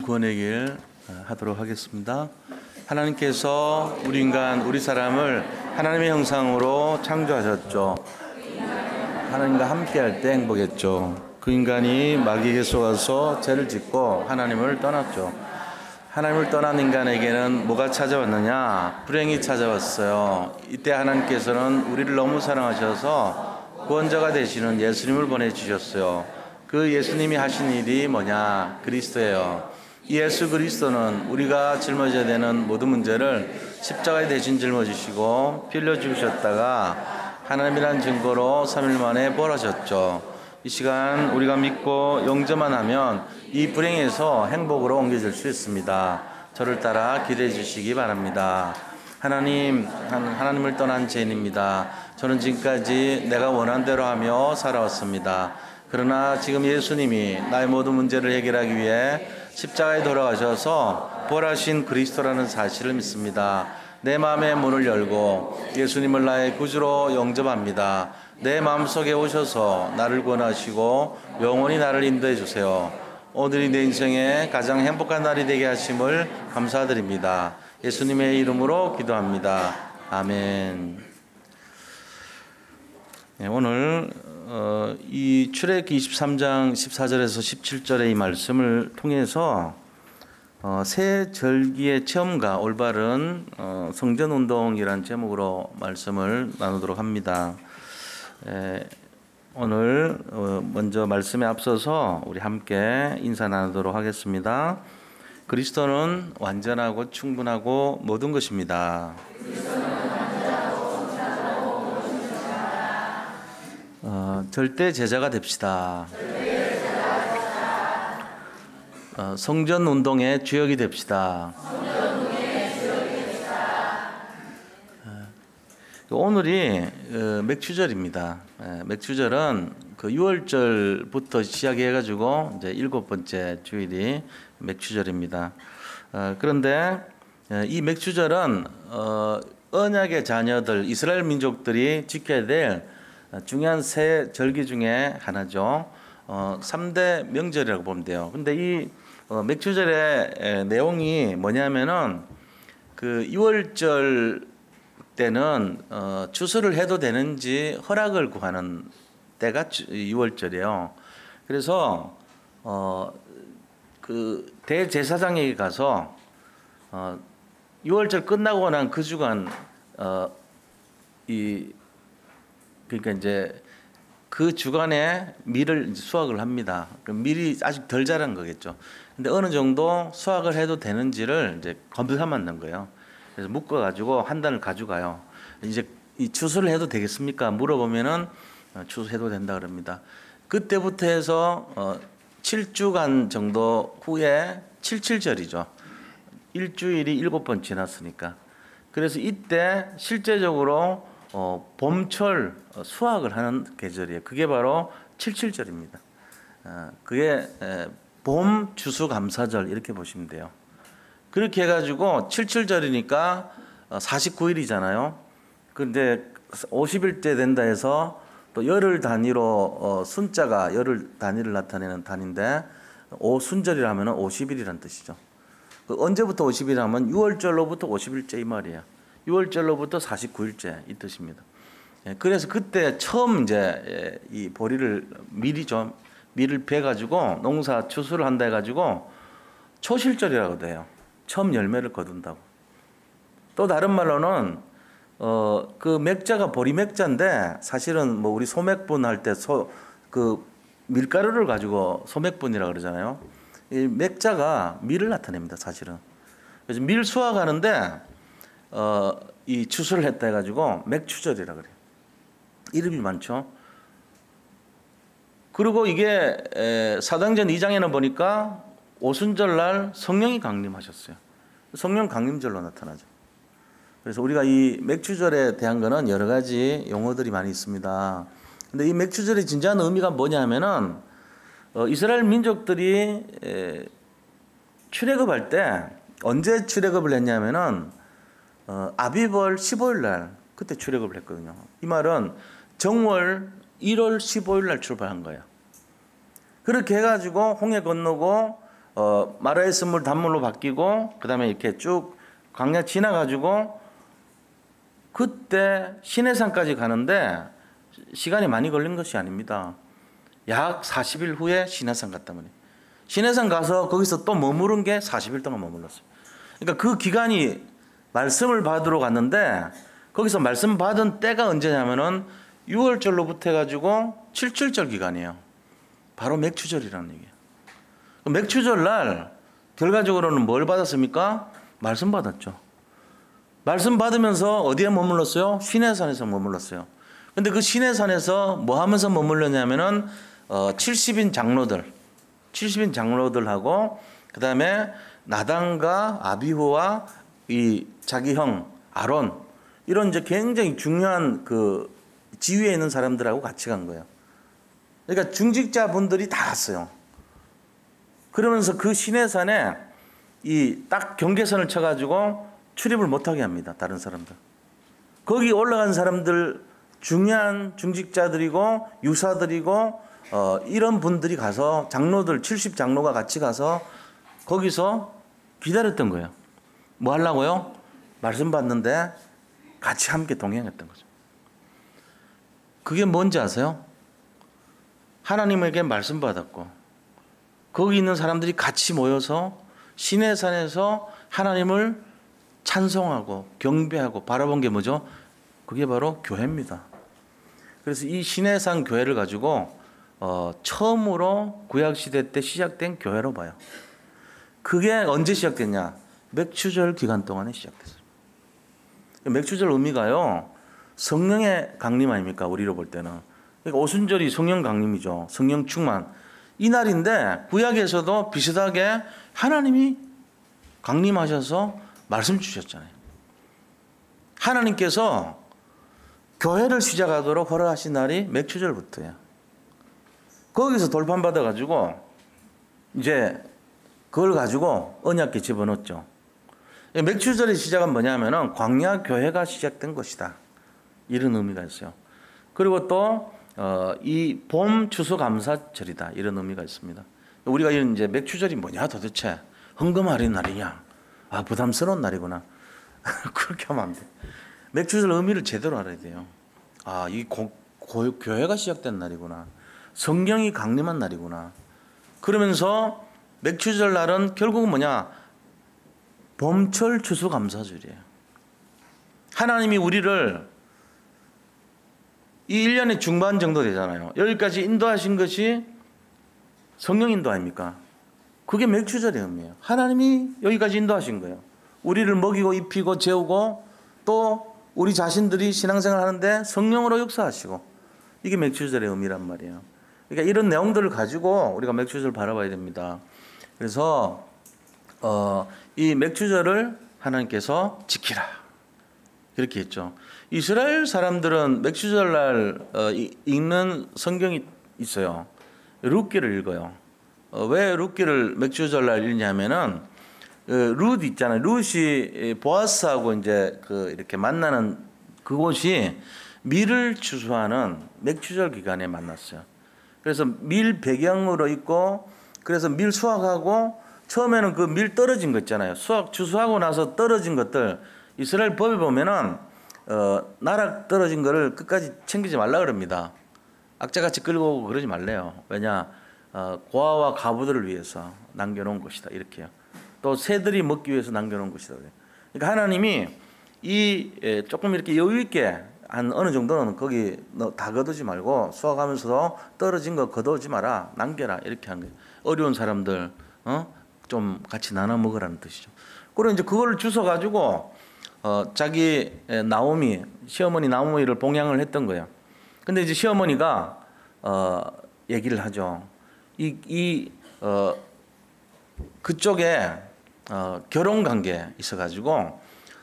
구원의 길 하도록 하겠습니다. 하나님께서 우리 인간, 우리 사람을 하나님의 형상으로 창조하셨죠. 하나님과 함께할 때 행복했죠. 그 인간이 마귀에게 속아서 죄를 짓고 하나님을 떠났죠. 하나님을 떠난 인간에게는 뭐가 찾아왔느냐? 불행이 찾아왔어요. 이때 하나님께서는 우리를 너무 사랑하셔서 구원자가 되시는 예수님을 보내주셨어요. 그 예수님이 하신 일이 뭐냐? 그리스도예요. 예수 그리스도는 우리가 짊어져야 되는 모든 문제를 십자가에 대신 짊어지시고 피 흘려 죽으셨다가 하나님이란 증거로 3일 만에 부활하셨죠. 이 시간 우리가 믿고 영접만 하면 이 불행에서 행복으로 옮겨질 수 있습니다. 저를 따라 기도해 주시기 바랍니다. 하나님을 떠난 죄인입니다. 저는 지금까지 내가 원한 대로 하며 살아왔습니다. 그러나 지금 예수님이 나의 모든 문제를 해결하기 위해 십자가에 돌아가셔서 부활하신 그리스도라는 사실을 믿습니다. 내 마음의 문을 열고 예수님을 나의 구주로 영접합니다. 내 마음속에 오셔서 나를 구원하시고 영원히 나를 인도해 주세요. 오늘이 내 인생의 가장 행복한 날이 되게 하심을 감사드립니다. 예수님의 이름으로 기도합니다. 아멘. 네, 오늘 이 출애굽기 23장 14절에서 17절의 이 말씀을 통해서 새 절기의 체험과 올바른 성전운동이라는 제목으로 말씀을 나누도록 합니다. 오늘 먼저 말씀에 앞서서 우리 함께 인사 나누도록 하겠습니다. 그리스도는 완전하고 충분하고 모든 것입니다. 절대 제자가 됩시다. 성전 운동의 주역이 됩시다. 오늘이 맥추절입니다. 맥추절은 그 6월절부터 시작해가지고 이제 7번째 주일이 맥추절입니다. 그런데 이 맥추절은 언약의 자녀들 이스라엘 민족들이 지켜야 될 중요한 세 절기 중에 하나죠. 3대 명절이라고 보면 돼요. 근데 이 맥추절의 내용이 뭐냐면은 그 6월절 때는 추수를 해도 되는지 허락을 구하는 때가 6월절이에요. 그래서 그 대제사장에게 가서 6월절 끝나고 난 그 주간 그러니까 이제 그 주간에 밀을 수확을 합니다. 밀이 아직 덜 자란 거겠죠. 근데 어느 정도 수확을 해도 되는지를 이제 검사받는 거예요. 그래서 묶어가지고 한 달을 가져가요. 이제 이 추수를 해도 되겠습니까? 물어보면은 추수해도 된다 그럽니다. 그때부터 해서 7주간 정도 후에 77절이죠. 일주일이 7번 지났으니까. 그래서 이때 실제적으로 봄철 수확을 하는 계절이에요. 그게 바로 77절입니다. 그게 봄 추수감사절 이렇게 보시면 돼요. 그렇게 해가지고 77절이니까 49일이잖아요. 그런데 50일째 된다 해서 또 열흘 단위로 순자가 열흘 단위를 나타내는 단인데 오순절이라 하면 50일이란 뜻이죠. 언제부터 50일 하면 6월절로부터 50일째 이 말이에요. 6월절로부터 49일째 이 뜻입니다. 그래서 그때 처음 이제 이 보리를 밀을 베가지고 농사 추수를 한다 해가지고 초실절이라고 돼요. 처음 열매를 거둔다고. 또 다른 말로는 그 맥자가 보리 맥자인데 사실은 뭐 우리 소맥분 할 때 그 밀가루를 가지고 소맥분이라 그러잖아요. 이 맥자가 밀을 나타냅니다. 사실은. 그래서 밀 수확하는데 이 추수를 했다 해가지고 맥추절이라 그래요. 이름이 많죠. 그리고 이게 사도행전 2장에는 보니까 오순절날 성령이 강림하셨어요. 성령 강림절로 나타나죠. 그래서 우리가 이 맥추절에 대한 거는 여러 가지 용어들이 많이 있습니다. 근데 이 맥추절의 진정한 의미가 뭐냐 하면은 이스라엘 민족들이 출애굽할 때 언제 출애굽을 했냐면은 아비벌 15일 날 그때 출애굽을 했거든요. 이 말은 정월 1월 15일 날 출발한 거예요. 그렇게 해가지고 홍해 건너고 마라의 쓴물 단물로 바뀌고 그다음에 이렇게 쭉 광야 지나가지고 그때 시내산까지 가는데 시간이 많이 걸린 것이 아닙니다. 약 40일 후에 시내산 갔다 말이에요. 시내산 가서 거기서 또 머무른 게 40일 동안 머물렀어요. 그러니까 그 기간이 말씀을 받으러 갔는데 거기서 말씀 받은 때가 언제냐면은 6월절로부터 해가지고 7.7절 기간이에요. 바로 맥추절이라는 얘기예요. 맥추절 날 결과적으로는 뭘 받았습니까? 말씀 받았죠. 말씀 받으면서 어디에 머물렀어요? 시내산에서 머물렀어요. 근데 그 시내산에서 뭐 하면서 머물렀냐면은 70인 장로들하고 그다음에 나단과 아비후와 이 자기 형 아론 이런 이제 굉장히 중요한 그 지위에 있는 사람들하고 같이 간 거예요. 그러니까 중직자분들이 다 갔어요. 그러면서 그 시내산에 이 딱 경계선을 쳐가지고 출입을 못하게 합니다. 다른 사람들. 거기 올라간 사람들 중요한 중직자들이고 유사들이고 이런 분들이 가서 장로들 70장로가 같이 가서 거기서 기다렸던 거예요. 뭐 하려고요? 말씀 받는데 같이 함께 동행했던 거죠. 그게 뭔지 아세요? 하나님에게 말씀 받았고 거기 있는 사람들이 같이 모여서 시내산에서 하나님을 찬송하고 경배하고 바라본 게 뭐죠? 그게 바로 교회입니다. 그래서 이 시내산 교회를 가지고 처음으로 구약시대 때 시작된 교회로 봐요. 그게 언제 시작됐냐? 맥추절 기간 동안에 시작됐어요. 맥추절 의미가요. 성령의 강림 아닙니까? 우리로 볼 때는. 그러니까 오순절이 성령 강림이죠. 성령 충만. 이날인데 구약에서도 비슷하게 하나님이 강림하셔서 말씀 주셨잖아요. 하나님께서 교회를 시작하도록 허락하신 날이 맥추절부터예요. 거기서 돌판 받아가지고 이제 그걸 가지고 언약궤 집어넣었죠. 맥추절의 시작은 뭐냐면은 광야 교회가 시작된 것이다. 이런 의미가 있어요. 그리고 또 이 봄 추수감사절이다. 이런 의미가 있습니다. 우리가 이런 이제 맥추절이 뭐냐 도대체 헌금하는 날이냐? 아 부담스러운 날이구나. 그렇게 하면 안 돼. 맥추절 의미를 제대로 알아야 돼요. 아, 이 교회가 시작된 날이구나. 성령이 강림한 날이구나. 그러면서 맥추절 날은 결국은 뭐냐? 봄철 추수감사절이에요. 하나님이 우리를 이 1년의 중반 정도 되잖아요. 여기까지 인도하신 것이 성령 인도 아닙니까? 그게 맥추절의 의미예요. 하나님이 여기까지 인도하신 거예요. 우리를 먹이고 입히고 재우고 또 우리 자신들이 신앙생활 하는데 성령으로 역사하시고 이게 맥추절의 의미란 말이에요. 그러니까 이런 내용들을 가지고 우리가 맥추절을 바라봐야 됩니다. 그래서 이 맥추절을 하나님께서 지키라 이렇게 했죠. 이스라엘 사람들은 맥추절 날 읽는 성경이 있어요. 룻기를 읽어요. 왜 룻기를 맥추절 날 읽냐면은 룻 있잖아요. 룻이 보아스하고 이제 이렇게 만나는 그곳이 밀을 추수하는 맥추절 기간에 만났어요. 그래서 밀 배경으로 있고 그래서 밀 수확하고 처음에는 그 밀 떨어진 거 있잖아요. 추수하고 나서 떨어진 것들 이스라엘 법에 보면은 나락 떨어진 거를 끝까지 챙기지 말라 그럽니다. 악자같이 끌고 오고 그러지 말래요. 왜냐 고아와 과부들을 위해서 남겨놓은 것이다 이렇게요. 또 새들이 먹기 위해서 남겨놓은 것이다. 그러니까 하나님이 이 조금 이렇게 여유 있게 한 어느 정도는 거기 다 거두지 말고 수확하면서도 떨어진 거 거두지 마라 남겨라 이렇게 한 거예요. 어려운 사람들 좀 같이 나눠 먹으라는 뜻이죠. 그리고 이제 그거를 주워 가지고 자기 나오미 시어머니 나오미를 봉양을 했던 거예요. 근데 이제 시어머니가 얘기를 하죠. 그쪽에 결혼 관계에 있어 가지고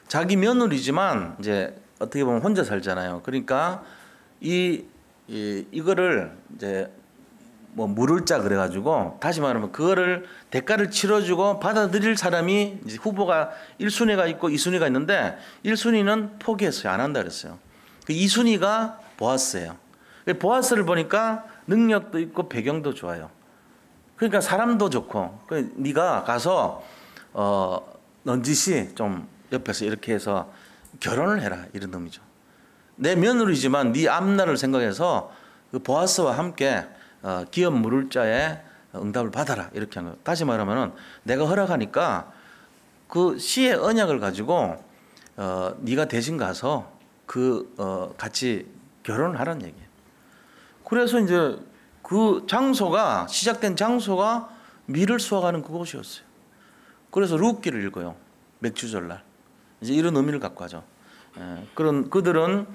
자기 며느리지만 이제 어떻게 보면 혼자 살잖아요. 그러니까 이거를 이제 뭐 물을 짜 그래 가지고 다시 말하면 그거를 대가를 치러주고 받아들일 사람이 이제 후보가 1순위가 있고 2순위가 있는데 1순위는 포기했어요. 안 한다 그랬어요. 그 2순위가 보아스예요. 보아스를 보니까 능력도 있고 배경도 좋아요. 그러니까 사람도 좋고, 네가 가서 넌지시 좀 옆에서 이렇게 해서 결혼을 해라, 이런 의미죠. 내 며느리지만 네 앞날을 생각해서 그 보아스와 함께 기업 물을 자에 응답을 받아라, 이렇게 한 거예요. 다시 말하면은 내가 허락하니까 그 시의 언약을 가지고 네가 대신 가서 같이 결혼을 하라는 얘기예요. 그래서 이제 그 장소가 시작된 장소가 밀을 수확하는 그곳이었어요. 그래서 룻기를 읽어요. 맥주절날. 이제 이런 의미를 갖고 하죠. 그런 그들은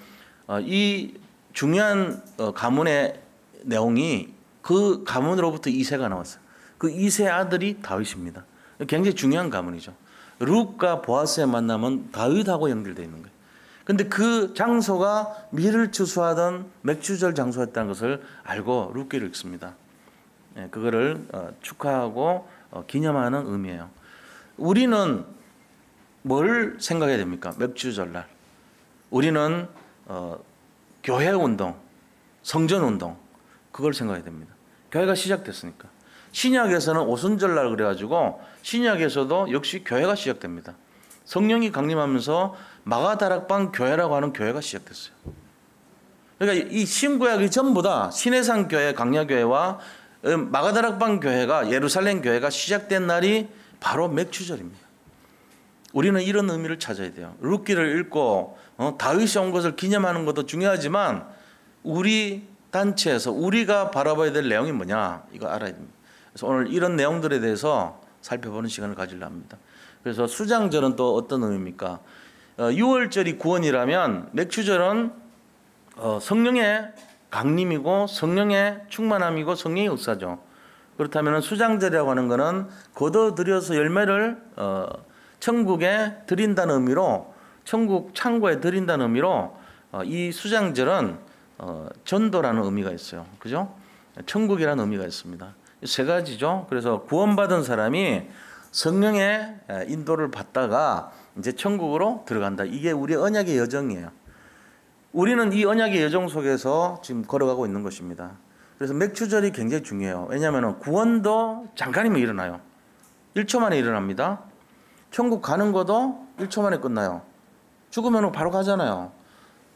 이 중요한 가문의 내용이 그 가문으로부터 이세가 나왔어요. 그 이세 아들이 다윗입니다. 굉장히 중요한 가문이죠. 룻과 보아스의 만남은 다윗하고 연결되어 있는 거예요. 근데 그 장소가 밀을 추수하던 맥주절 장소였다는 것을 알고 룻기를 읽습니다. 그거를 축하하고 기념하는 의미예요. 우리는 뭘 생각해야 됩니까? 맥주절날. 우리는 교회 운동, 성전 운동, 그걸 생각해야 됩니다. 교회가 시작됐으니까. 신약에서는 오순절날 그래가지고 신약에서도 역시 교회가 시작됩니다. 성령이 강림하면서 마가다락방 교회라고 하는 교회가 시작됐어요. 그러니까 이 신구약이 전부 다 신해산 교회, 강야교회와 마가다락방 교회가, 예루살렘 교회가 시작된 날이 바로 맥주절입니다. 우리는 이런 의미를 찾아야 돼요. 룻기를 읽고 다윗이 온 것을 기념하는 것도 중요하지만 우리 단체에서 우리가 바라봐야 될 내용이 뭐냐, 이거 알아야 됩니다. 그래서 오늘 이런 내용들에 대해서 살펴보는 시간을 가지려 합니다. 그래서 수장절은 또 어떤 의미입니까? 6월절이 구원이라면 맥주절은 성령의 강림이고 성령의 충만함이고 성령의 역사죠. 그렇다면 수장절이라고 하는 것은 거둬들여서 열매를 천국에 드린다는 의미로, 천국 창고에 드린다는 의미로 이 수장절은 전도라는 의미가 있어요. 그죠? 천국이라는 의미가 있습니다. 세 가지죠. 그래서 구원받은 사람이 성령의 인도를 받다가 이제 천국으로 들어간다. 이게 우리 언약의 여정이에요. 우리는 이 언약의 여정 속에서 지금 걸어가고 있는 것입니다. 그래서 맥주절이 굉장히 중요해요. 왜냐하면 구원도 잠깐이면 일어나요. 1초 만에 일어납니다. 천국 가는 것도 1초 만에 끝나요. 죽으면 바로 가잖아요.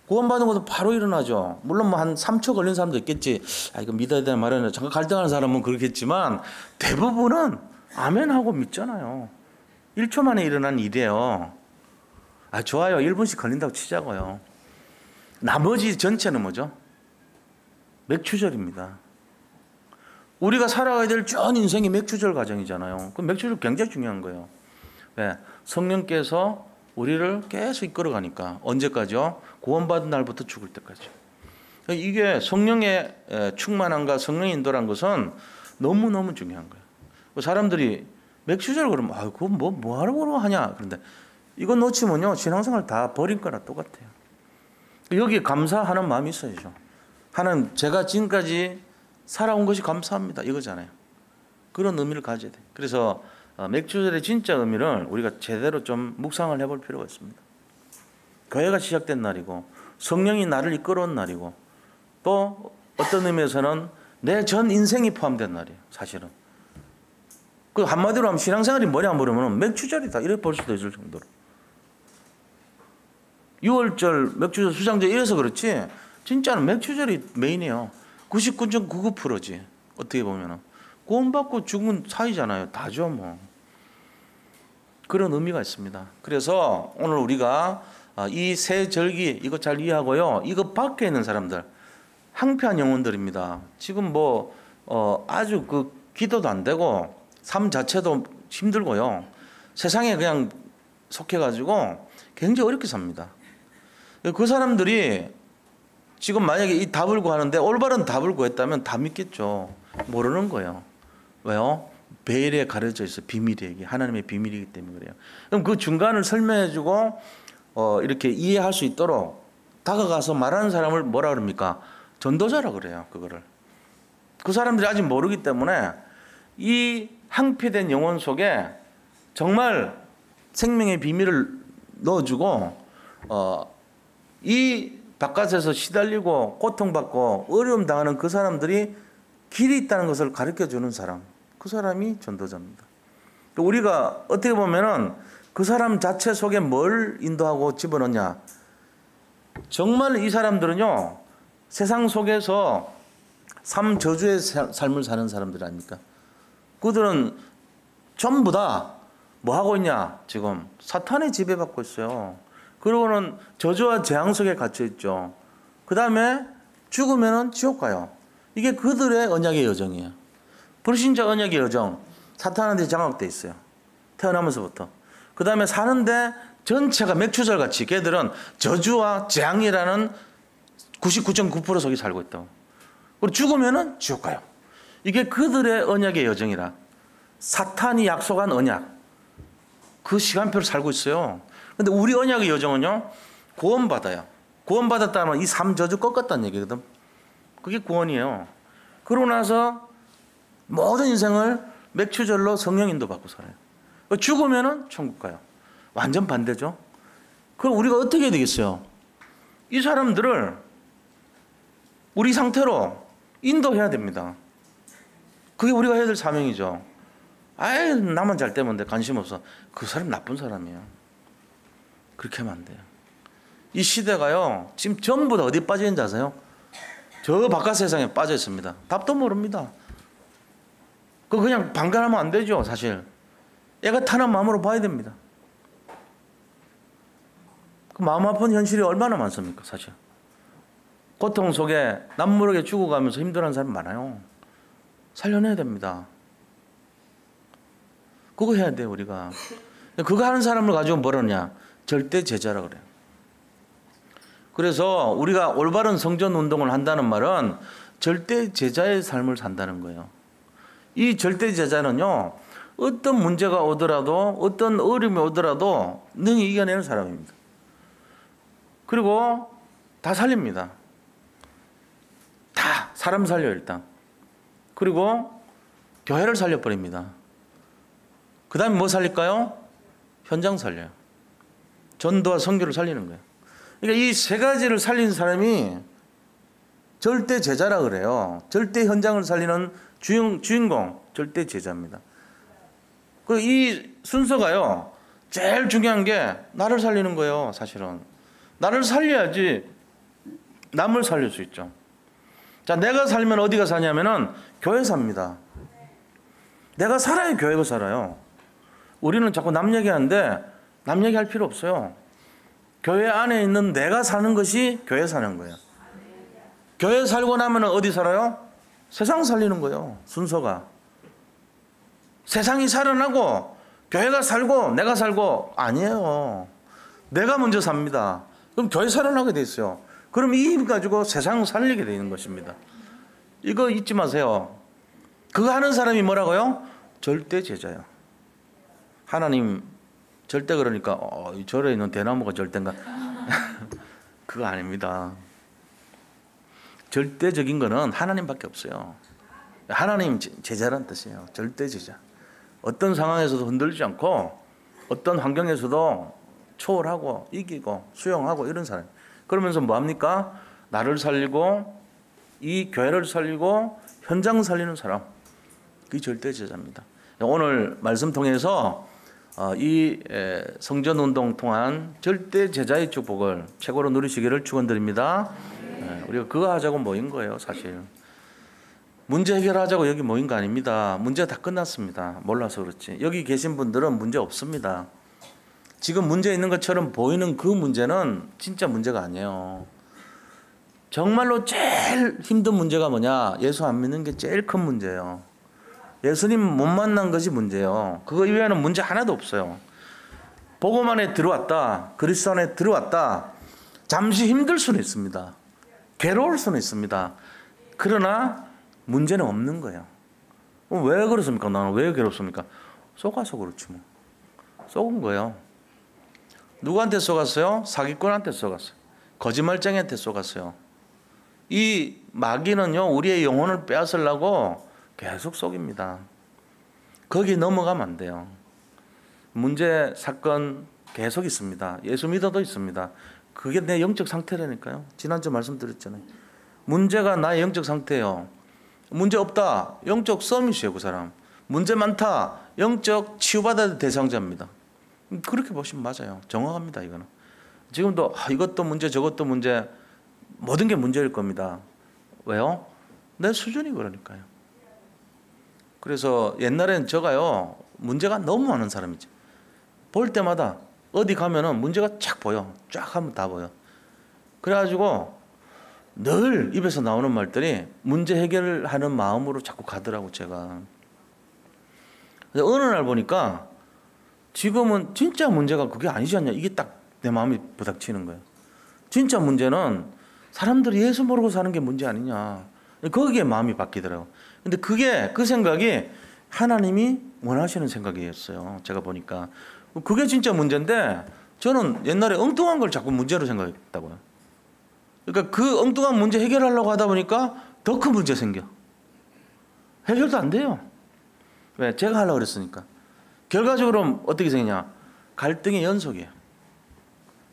구원받은 것도 바로 일어나죠. 물론 뭐 한 3초 걸린 사람도 있겠지. 이거 믿어야 되나 말아야 되나. 잠깐 갈등하는 사람은 그렇겠지만 대부분은 아멘하고 믿잖아요. 1초 만에 일어난 일이에요. 좋아요. 1분씩 걸린다고 치자고요. 나머지 전체는 뭐죠? 맥주절입니다. 우리가 살아가야 될 전 인생이 맥주절 과정이잖아요. 그 맥주절 굉장히 중요한 거예요. 왜? 성령께서 우리를 계속 이끌어가니까. 언제까지요? 구원받은 날부터 죽을 때까지. 이게 성령의 충만함과 성령의 인도란 것은 너무너무 중요한 거예요. 사람들이 맥주절 그러면 그거 뭐 하러 하냐. 그런데 이거 놓치면요 신앙생활 다 버린 거나 똑같아요. 여기에 감사하는 마음이 있어야죠. 하나님, 제가 지금까지 살아온 것이 감사합니다, 이거잖아요. 그런 의미를 가져야 돼요. 그래서 맥주절의 진짜 의미를 우리가 제대로 좀 묵상을 해볼 필요가 있습니다. 교회가 시작된 날이고 성령이 나를 이끌어온 날이고 또 어떤 의미에서는 내 전 인생이 포함된 날이에요. 사실은 그 한마디로 하면 신앙생활이 뭐냐 물으면 맥주절이다, 이렇게 볼 수도 있을 정도로. 6월절 맥주절 수장절 이래서 그렇지 진짜는 맥주절이 메인이에요. 99.99%지 어떻게 보면은. 구원받고 죽은 사이잖아요. 다죠 뭐. 그런 의미가 있습니다. 그래서 오늘 우리가 이 세 절기 이거 잘 이해하고요. 이거 밖에 있는 사람들 항폐한 영혼들입니다. 지금 뭐 아주 그 기도도 안 되고 삶 자체도 힘들고요. 세상에 그냥 속해가지고 굉장히 어렵게 삽니다. 그 사람들이 지금 만약에 이 답을 구하는데 올바른 답을 구했다면 다 믿겠죠. 모르는 거예요. 왜요? 베일에 가려져 있어. 비밀이기. 하나님의 비밀이기 때문에 그래요. 그럼 그 중간을 설명해주고 이렇게 이해할 수 있도록 다가가서 말하는 사람을 뭐라 그럽니까? 전도자라 그래요. 그거를. 그 사람들이 아직 모르기 때문에 이 항폐된 영혼 속에 정말 생명의 비밀을 넣어주고 이 바깥에서 시달리고 고통받고 어려움 당하는 그 사람들이 길이 있다는 것을 가르쳐주는 사람, 그 사람이 전도자입니다. 우리가 어떻게 보면은 그 사람 자체 속에 뭘 인도하고 집어넣냐. 정말 이 사람들은요, 세상 속에서 삶 저주의 삶을 사는 사람들 아닙니까? 그들은 전부 다 뭐 하고 있냐? 지금 사탄의 지배받고 있어요. 그리고는 저주와 재앙 속에 갇혀 있죠. 그 다음에 죽으면은 지옥 가요. 이게 그들의 언약의 여정이에요. 불신자 언약의 여정. 사탄한테 장악돼 있어요. 태어나면서부터. 그 다음에 사는데 전체가 맥추절 같이 걔들은 저주와 재앙이라는 99.9% 속에 살고 있다고. 그리고 죽으면은 지옥 가요. 이게 그들의 언약의 여정이라. 사탄이 약속한 언약. 그 시간표를 살고 있어요. 근데 우리 언약의 여정은요, 구원받아요. 구원받았다면 이 삶 저주 꺾었다는 얘기거든. 그게 구원이에요. 그러고 나서 모든 인생을 맥추절로 성령 인도 받고 살아요. 죽으면은 천국 가요. 완전 반대죠. 그럼 우리가 어떻게 해야 되겠어요? 이 사람들을 우리 상태로 인도해야 됩니다. 그게 우리가 해야 될 사명이죠. 아이, 나만 잘 되면 돼. 관심 없어. 그 사람 나쁜 사람이에요. 그렇게 하면 안 돼요. 이 시대가요, 지금 전부 다 어디 빠져 있는지 아세요? 저 바깥 세상에 빠져 있습니다. 답도 모릅니다. 그거 그냥 방관하면 안 되죠, 사실. 애가 타는 마음으로 봐야 됩니다. 그 마음 아픈 현실이 얼마나 많습니까, 사실. 고통 속에 남모르게 죽어가면서 힘들어하는 사람 많아요. 살려내야 됩니다. 그거 해야 돼요, 우리가. 그거 하는 사람을 가지고 뭐라냐? 절대 제자라 그래요. 그래서 우리가 올바른 성전 운동을 한다는 말은 절대 제자의 삶을 산다는 거예요. 이 절대 제자는요, 어떤 문제가 오더라도, 어떤 어려움이 오더라도 능히 이겨내는 사람입니다. 그리고 다 살립니다. 다 사람 살려요, 일단. 그리고 교회를 살려버립니다. 그 다음에 뭐 살릴까요? 현장 살려요. 전도와 선교를 살리는 거예요. 그러니까 이 세 가지를 살린 사람이 절대 제자라 그래요. 절대 현장을 살리는 주인공, 절대 제자입니다. 그 이 순서가요, 제일 중요한 게 나를 살리는 거예요, 사실은. 나를 살려야지 남을 살릴 수 있죠. 자, 내가 살면 어디가 사냐면은 교회 삽니다. 내가 살아야 교회가 살아요. 우리는 자꾸 남 얘기하는데 남 얘기할 필요 없어요. 교회 안에 있는 내가 사는 것이 교회 사는 거예요. 교회 살고 나면 어디 살아요? 세상 살리는 거예요. 순서가. 세상이 살아나고 교회가 살고 내가 살고 아니에요. 내가 먼저 삽니다. 그럼 교회 살아나게 돼 있어요. 그럼 이 힘 가지고 세상을 살리게 되는 것입니다. 이거 잊지 마세요. 그거 하는 사람이 뭐라고요? 절대 제자예요. 하나님 절대 그러니까 절에 있는 대나무가 절대인가? 그거 아닙니다. 절대적인 거는 하나님밖에 없어요. 하나님 제자란 뜻이에요. 절대 제자. 어떤 상황에서도 흔들리지 않고 어떤 환경에서도 초월하고 이기고 수용하고 이런 사람. 그러면서 뭐합니까? 나를 살리고 이 교회를 살리고 현장 살리는 사람. 그게 절대 제자입니다. 오늘 말씀 통해서 이 성전운동 통한 절대 제자의 축복을 최고로 누리시기를 축원드립니다. 우리가 그거 하자고 모인 거예요, 사실. 문제 해결하자고 여기 모인 거 아닙니다. 문제 다 끝났습니다. 몰라서 그렇지. 여기 계신 분들은 문제 없습니다. 지금 문제 있는 것처럼 보이는 그 문제는 진짜 문제가 아니에요. 정말로 제일 힘든 문제가 뭐냐? 예수 안 믿는 게 제일 큰 문제예요. 예수님 못 만난 것이 문제예요. 그거 이외에는 문제 하나도 없어요. 복음 안에 들어왔다. 그리스도 안에 들어왔다. 잠시 힘들 수는 있습니다. 괴로울 수는 있습니다. 그러나 문제는 없는 거예요. 왜 그렇습니까? 나는 왜 괴롭습니까? 속아서 그렇지 뭐. 속은 거예요. 누구한테 속았어요? 사기꾼한테 속았어요. 거짓말쟁이한테 속았어요. 이 마귀는요, 우리의 영혼을 빼앗으려고 계속 속입니다. 거기 넘어가면 안 돼요. 문제, 사건 계속 있습니다. 예수 믿어도 있습니다. 그게 내 영적 상태라니까요. 지난주 말씀드렸잖아요. 문제가 나의 영적 상태예요. 문제 없다. 영적 서밋이에요, 그 사람. 문제 많다. 영적 치유받아야 될 대상자입니다. 그렇게 보시면 맞아요. 정확합니다. 이거는. 지금도 이것도 문제 저것도 문제 모든 게 문제일 겁니다. 왜요? 내 수준이 그러니까요. 그래서 옛날엔 제가요 문제가 너무 많은 사람이죠. 볼 때마다 어디 가면은 문제가 쫙 보여. 쫙 하면 다 보여. 그래가지고 늘 입에서 나오는 말들이 문제 해결하는 마음으로 자꾸 가더라고 제가. 근데 어느 날 보니까 지금은 진짜 문제가 그게 아니지 않냐. 이게 딱 내 마음이 부닥치는 거예요. 진짜 문제는 사람들이 예수 모르고 사는 게 문제 아니냐. 거기에 마음이 바뀌더라고요. 근데 그 생각이 하나님이 원하시는 생각이었어요. 제가 보니까. 그게 진짜 문제인데 저는 옛날에 엉뚱한 걸 자꾸 문제로 생각했다고요. 그러니까 그 엉뚱한 문제 해결하려고 하다 보니까 더 큰 문제 생겨. 해결도 안 돼요. 왜? 제가 하려고 그랬으니까. 결과적으로 어떻게 생기냐. 갈등의 연속이에요.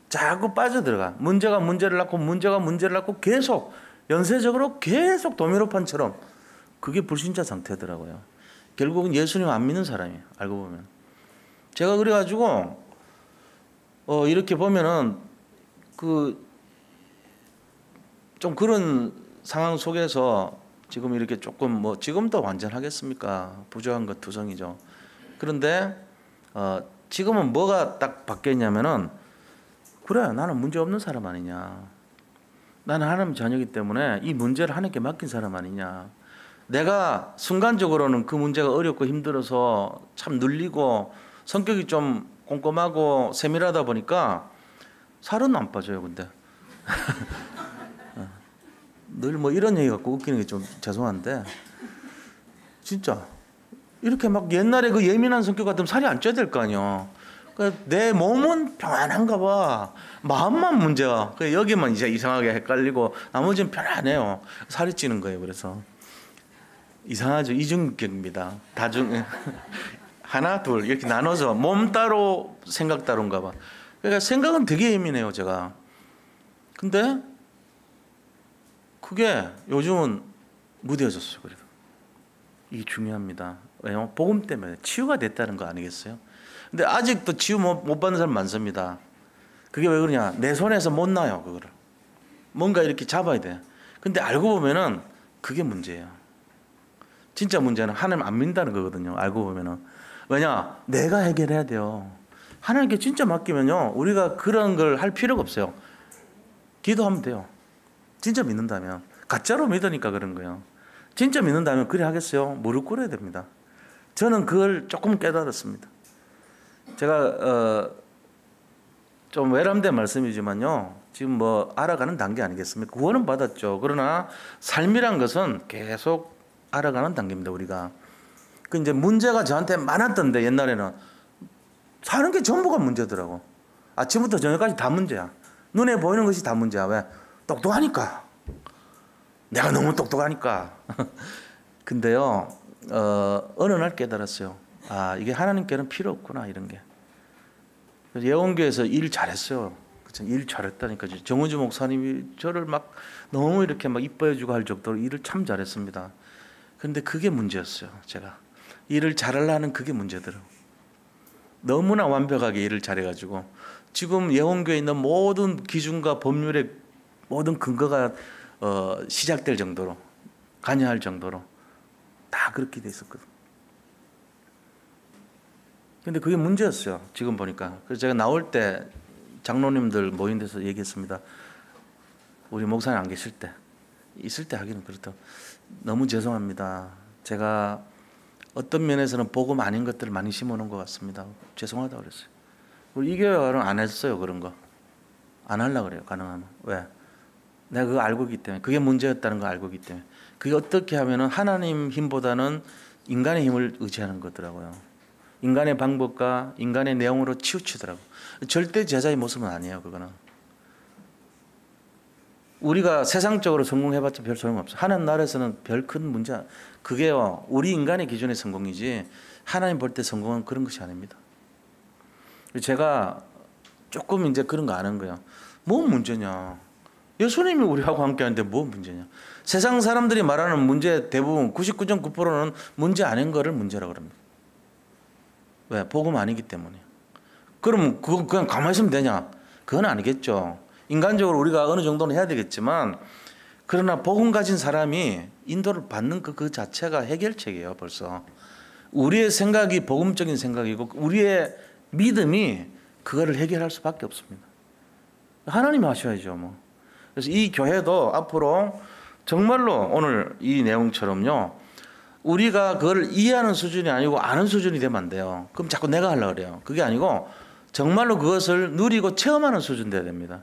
자꾸 빠져들어가. 문제가 문제를 낳고 문제가 문제를 낳고 계속 연쇄적으로 계속 도미노판처럼 그게 불신자 상태더라고요. 결국은 예수님 안 믿는 사람이에요. 알고 보면. 제가 그래가지고 이렇게 보면은 좀 그런 상황 속에서 지금 이렇게 조금 지금도 완전하겠습니까? 부족한 것 투성이죠. 그런데 지금은 뭐가 딱 바뀌었냐면은 그래 나는 문제 없는 사람 아니냐. 나는 하나님 자녀이기 때문에 이 문제를 하나님께 맡긴 사람 아니냐. 내가 순간적으로는 그 문제가 어렵고 힘들어서 참 눌리고 성격이 좀 꼼꼼하고 세밀하다 보니까 살은 안 빠져요. 근데 늘 이런 얘기 갖고 웃기는 게 좀 죄송한데 진짜 이렇게 막 옛날에 그 예민한 성격 같으면 살이 안 쪄야 될 거 아니야. 내 몸은 평안한가 봐. 마음만 문제야. 여기만 이제 이상하게 헷갈리고 나머지는 편안해요. 살이 찌는 거예요. 그래서 이상하죠. 이중격입니다. 하나 둘 이렇게 나눠서 몸 따로 생각 따로인가 봐. 그러니까 생각은 되게 예민해요. 제가. 근데 그게 요즘은 무뎌졌어요. 그래도 이게 중요합니다. 왜요? 복음 때문에 치유가 됐다는 거 아니겠어요? 근데 아직도 치유 못 받는 사람 많습니다. 그게 왜 그러냐? 내 손에서 못 놔요. 그거를 뭔가 이렇게 잡아야 돼. 근데 알고 보면은 그게 문제예요. 진짜 문제는 하나님 안 믿는다는 거거든요. 알고 보면은. 왜냐? 내가 해결해야 돼요. 하나님께 진짜 맡기면요 우리가 그런 걸 할 필요가 없어요. 기도하면 돼요. 진짜 믿는다면. 가짜로 믿으니까 그런 거예요. 진짜 믿는다면 그래 하겠어요? 무릎 꿇어야 됩니다. 저는 그걸 조금 깨달았습니다. 제가 좀 외람된 말씀이지만요 지금 알아가는 단계 아니겠습니까? 구원은 받았죠. 그러나 삶이란 것은 계속 알아가는 단계입니다. 우리가 이제 문제가 저한테 많았던데 옛날에는 사는 게 전부가 문제더라고. 아침부터 저녁까지 다 문제야. 눈에 보이는 것이 다 문제야. 왜? 똑똑하니까. 내가 너무 똑똑하니까. 근데요 어느 날 깨달았어요. 이게 하나님께는 필요 없구나 이런 게. 그래서 예원교회에서 일 잘했어요. 그쵸? 일 잘했다니까. 정은주 목사님이 저를 막 너무 이렇게 막 이뻐해주고 할 정도로 일을 참 잘했습니다. 그런데 그게 문제였어요. 제가 일을 잘하려는 그게 문제더라고요. 너무나 완벽하게 일을 잘해가지고 지금 예원교회에 있는 모든 기준과 법률의 모든 근거가 시작될 정도로 관여할 정도로 다 그렇게 돼 있었거든. 근데 그게 문제였어요. 지금 보니까. 그래서 제가 나올 때 장로님들 모인 데서 얘기했습니다. 우리 목사님 안 계실 때. 있을 때 하기는 그렇다. 너무 죄송합니다. 제가 어떤 면에서는 복음 아닌 것들을 많이 심어놓은 것 같습니다. 죄송하다고 그랬어요. 우리 이 교회는 안 했어요. 그런 거. 안 하려고 그래요. 가능하면. 왜? 내가 그거 알고 있기 때문에. 그게 문제였다는 거 알고 있기 때문에. 그게 어떻게 하면은 하나님 힘보다는 인간의 힘을 의지하는 거더라고요. 인간의 방법과 인간의 내용으로 치우치더라고. 절대 제자의 모습은 아니에요. 그거는. 우리가 세상적으로 성공해봤자 별 소용없어. 하나님 나라에서는 별 큰 문제. 그게요. 우리 인간의 기준의 성공이지 하나님 볼 때 성공은 그런 것이 아닙니다. 제가 조금 이제 그런 거 아는 거예요. 뭐 문제냐. 예수님이 우리하고 함께하는데 뭐 문제냐? 세상 사람들이 말하는 문제 대부분 99.9%는 문제 아닌 거를 문제라고 합니다. 왜? 복음 아니기 때문에. 그럼 그거 그냥 가만히 있으면 되냐? 그건 아니겠죠. 인간적으로 우리가 어느 정도는 해야 되겠지만, 그러나 복음 가진 사람이 인도를 받는 그 자체가 해결책이에요. 벌써 우리의 생각이 복음적인 생각이고 우리의 믿음이 그거를 해결할 수밖에 없습니다. 하나님이 하셔야죠. 뭐. 그래서 이 교회도 앞으로 정말로 오늘 이 내용처럼요, 우리가 그걸 이해하는 수준이 아니고 아는 수준이 되면 안 돼요. 그럼 자꾸 내가 하려고 그래요. 그게 아니고 정말로 그것을 누리고 체험하는 수준 돼야 됩니다.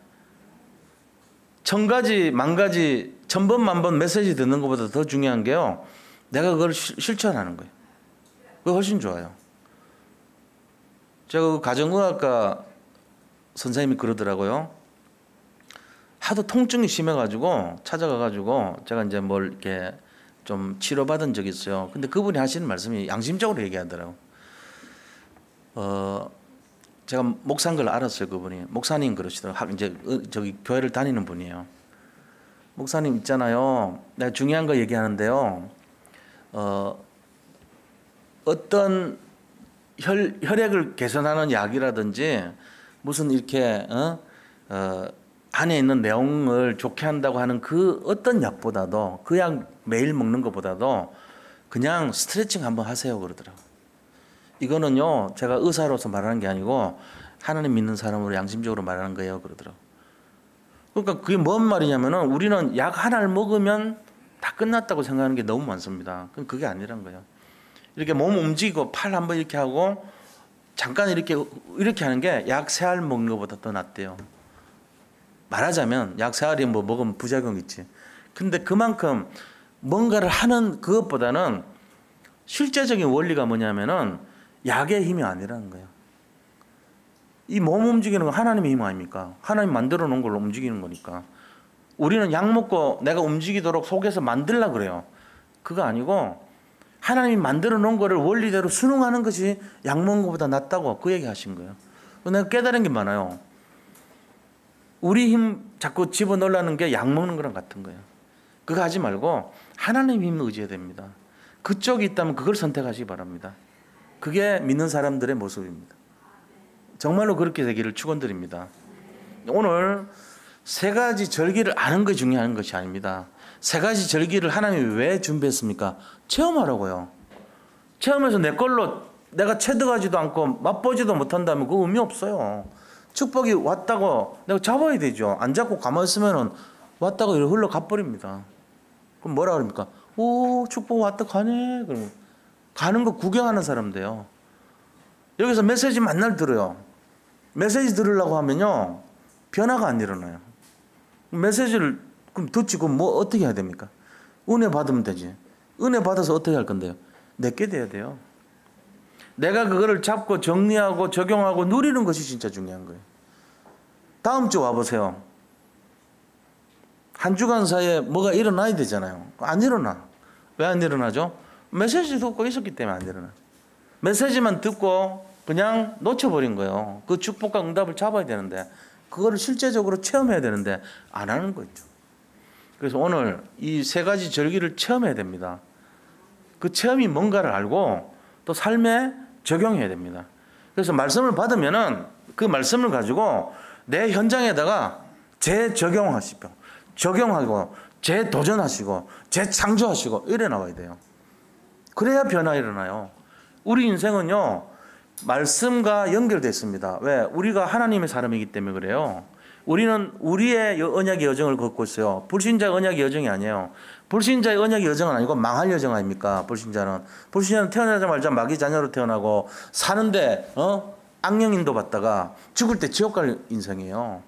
1000가지, 10,000가지, 1000번, 10,000번 메시지 듣는 것보다 더 중요한 게요, 내가 그걸 실천하는 거예요. 그게 훨씬 좋아요. 제가 그 가정의학과 선생님이 그러더라고요. 하도 통증이 심해가지고 찾아가가지고 제가 이제 뭘 이렇게 좀 치료받은 적이 있어요. 근데 그분이 하시는 말씀이 양심적으로 얘기하더라고. 제가 목사인 걸 알았어요. 그분이 목사님 그러시더라고. 이제 저기 교회를 다니는 분이에요. 목사님 있잖아요. 내가 중요한 거 얘기하는데요. 어떤 혈액을 개선하는 약이라든지 무슨 이렇게 안에 있는 내용을 좋게 한다고 하는 그 어떤 약보다도, 그 약 매일 먹는 것보다도 그냥 스트레칭 한번 하세요 그러더라고요. 이거는요, 제가 의사로서 말하는 게 아니고 하나님 믿는 사람으로 양심적으로 말하는 거예요 그러더라고요. 그러니까 그게 뭔 말이냐면은, 우리는 약 하나를 먹으면 다 끝났다고 생각하는 게 너무 많습니다. 그럼 그게 아니란 거예요. 이렇게 몸 움직이고 팔 한번 이렇게 하고 잠깐 이렇게 하는 게 약 3알 먹는 것보다 더 낫대요. 말하자면 약 3알이 뭐 먹으면 부작용 있지. 근데 그만큼 뭔가를 하는 그것보다는 실제적인 원리가 뭐냐면은 약의 힘이 아니라는 거예요. 이 몸 움직이는 건 하나님의 힘 아닙니까? 하나님 만들어 놓은 걸로 움직이는 거니까. 우리는 약 먹고 내가 움직이도록 속에서 만들려고 그래요. 그거 아니고 하나님이 만들어 놓은 거를 원리대로 순응하는 것이 약 먹는 것보다 낫다고 그 얘기 하신 거예요. 내가 깨달은 게 많아요. 우리 힘 자꾸 집어넣으려는 게 약 먹는 거랑 같은 거예요. 그거 하지 말고 하나님 힘을 의지해야 됩니다. 그쪽이 있다면 그걸 선택하시기 바랍니다. 그게 믿는 사람들의 모습입니다. 정말로 그렇게 되기를 축원드립니다. 오늘 3가지 절기를 아는 것이 중요한 것이 아닙니다. 3가지 절기를 하나님이 왜 준비했습니까? 체험하라고요. 체험해서 내 걸로 내가 체득하지도 않고 맛보지도 못한다면 그 의미 없어요. 축복이 왔다고 내가 잡아야 되죠. 안 잡고 가만히 있으면 왔다고 이렇게 흘러가 버립니다. 그럼 뭐라 그럽니까? 오, 축복 왔다 가네. 그러면 가는 거 구경하는 사람 돼요. 여기서 메시지 만날 들어요. 메시지 들으려고 하면요, 변화가 안 일어나요. 메시지를 그럼 듣지, 그럼 뭐 어떻게 해야 됩니까? 은혜 받으면 되지. 은혜 받아서 어떻게 할 건데요? 내게 돼야 돼요. 내가 그거를 잡고 정리하고 적용하고 누리는 것이 진짜 중요한 거예요. 다음 주 와보세요. 한 주간 사이에 뭐가 일어나야 되잖아요. 안 일어나. 왜 안 일어나죠? 메시지 듣고 있었기 때문에 안 일어나죠. 메시지만 듣고 그냥 놓쳐버린 거예요. 그 축복과 응답을 잡아야 되는데, 그거를 실제적으로 체험해야 되는데 안 하는 거죠. 그래서 오늘 이 3가지 절기를 체험해야 됩니다. 그 체험이 뭔가를 알고 또 삶에 적용해야 됩니다. 그래서 말씀을 받으면은 그 말씀을 가지고 내 현장에다가 재적용하시고, 적용하고, 재도전하시고, 재창조하시고 이래 나와야 돼요. 그래야 변화 일어나요. 우리 인생은요, 말씀과 연결되어 있습니다. 왜? 우리가 하나님의 사람이기 때문에 그래요. 우리는 우리의 언약의 여정을 걷고 있어요. 불신자의 언약의 여정이 아니에요. 불신자의 언약의 여정은 아니고 망할 여정 아닙니까? 불신자는 태어나자마자 마귀 자녀로 태어나고 사는데 악령인도 받다가 죽을 때 지옥 갈 인생이에요.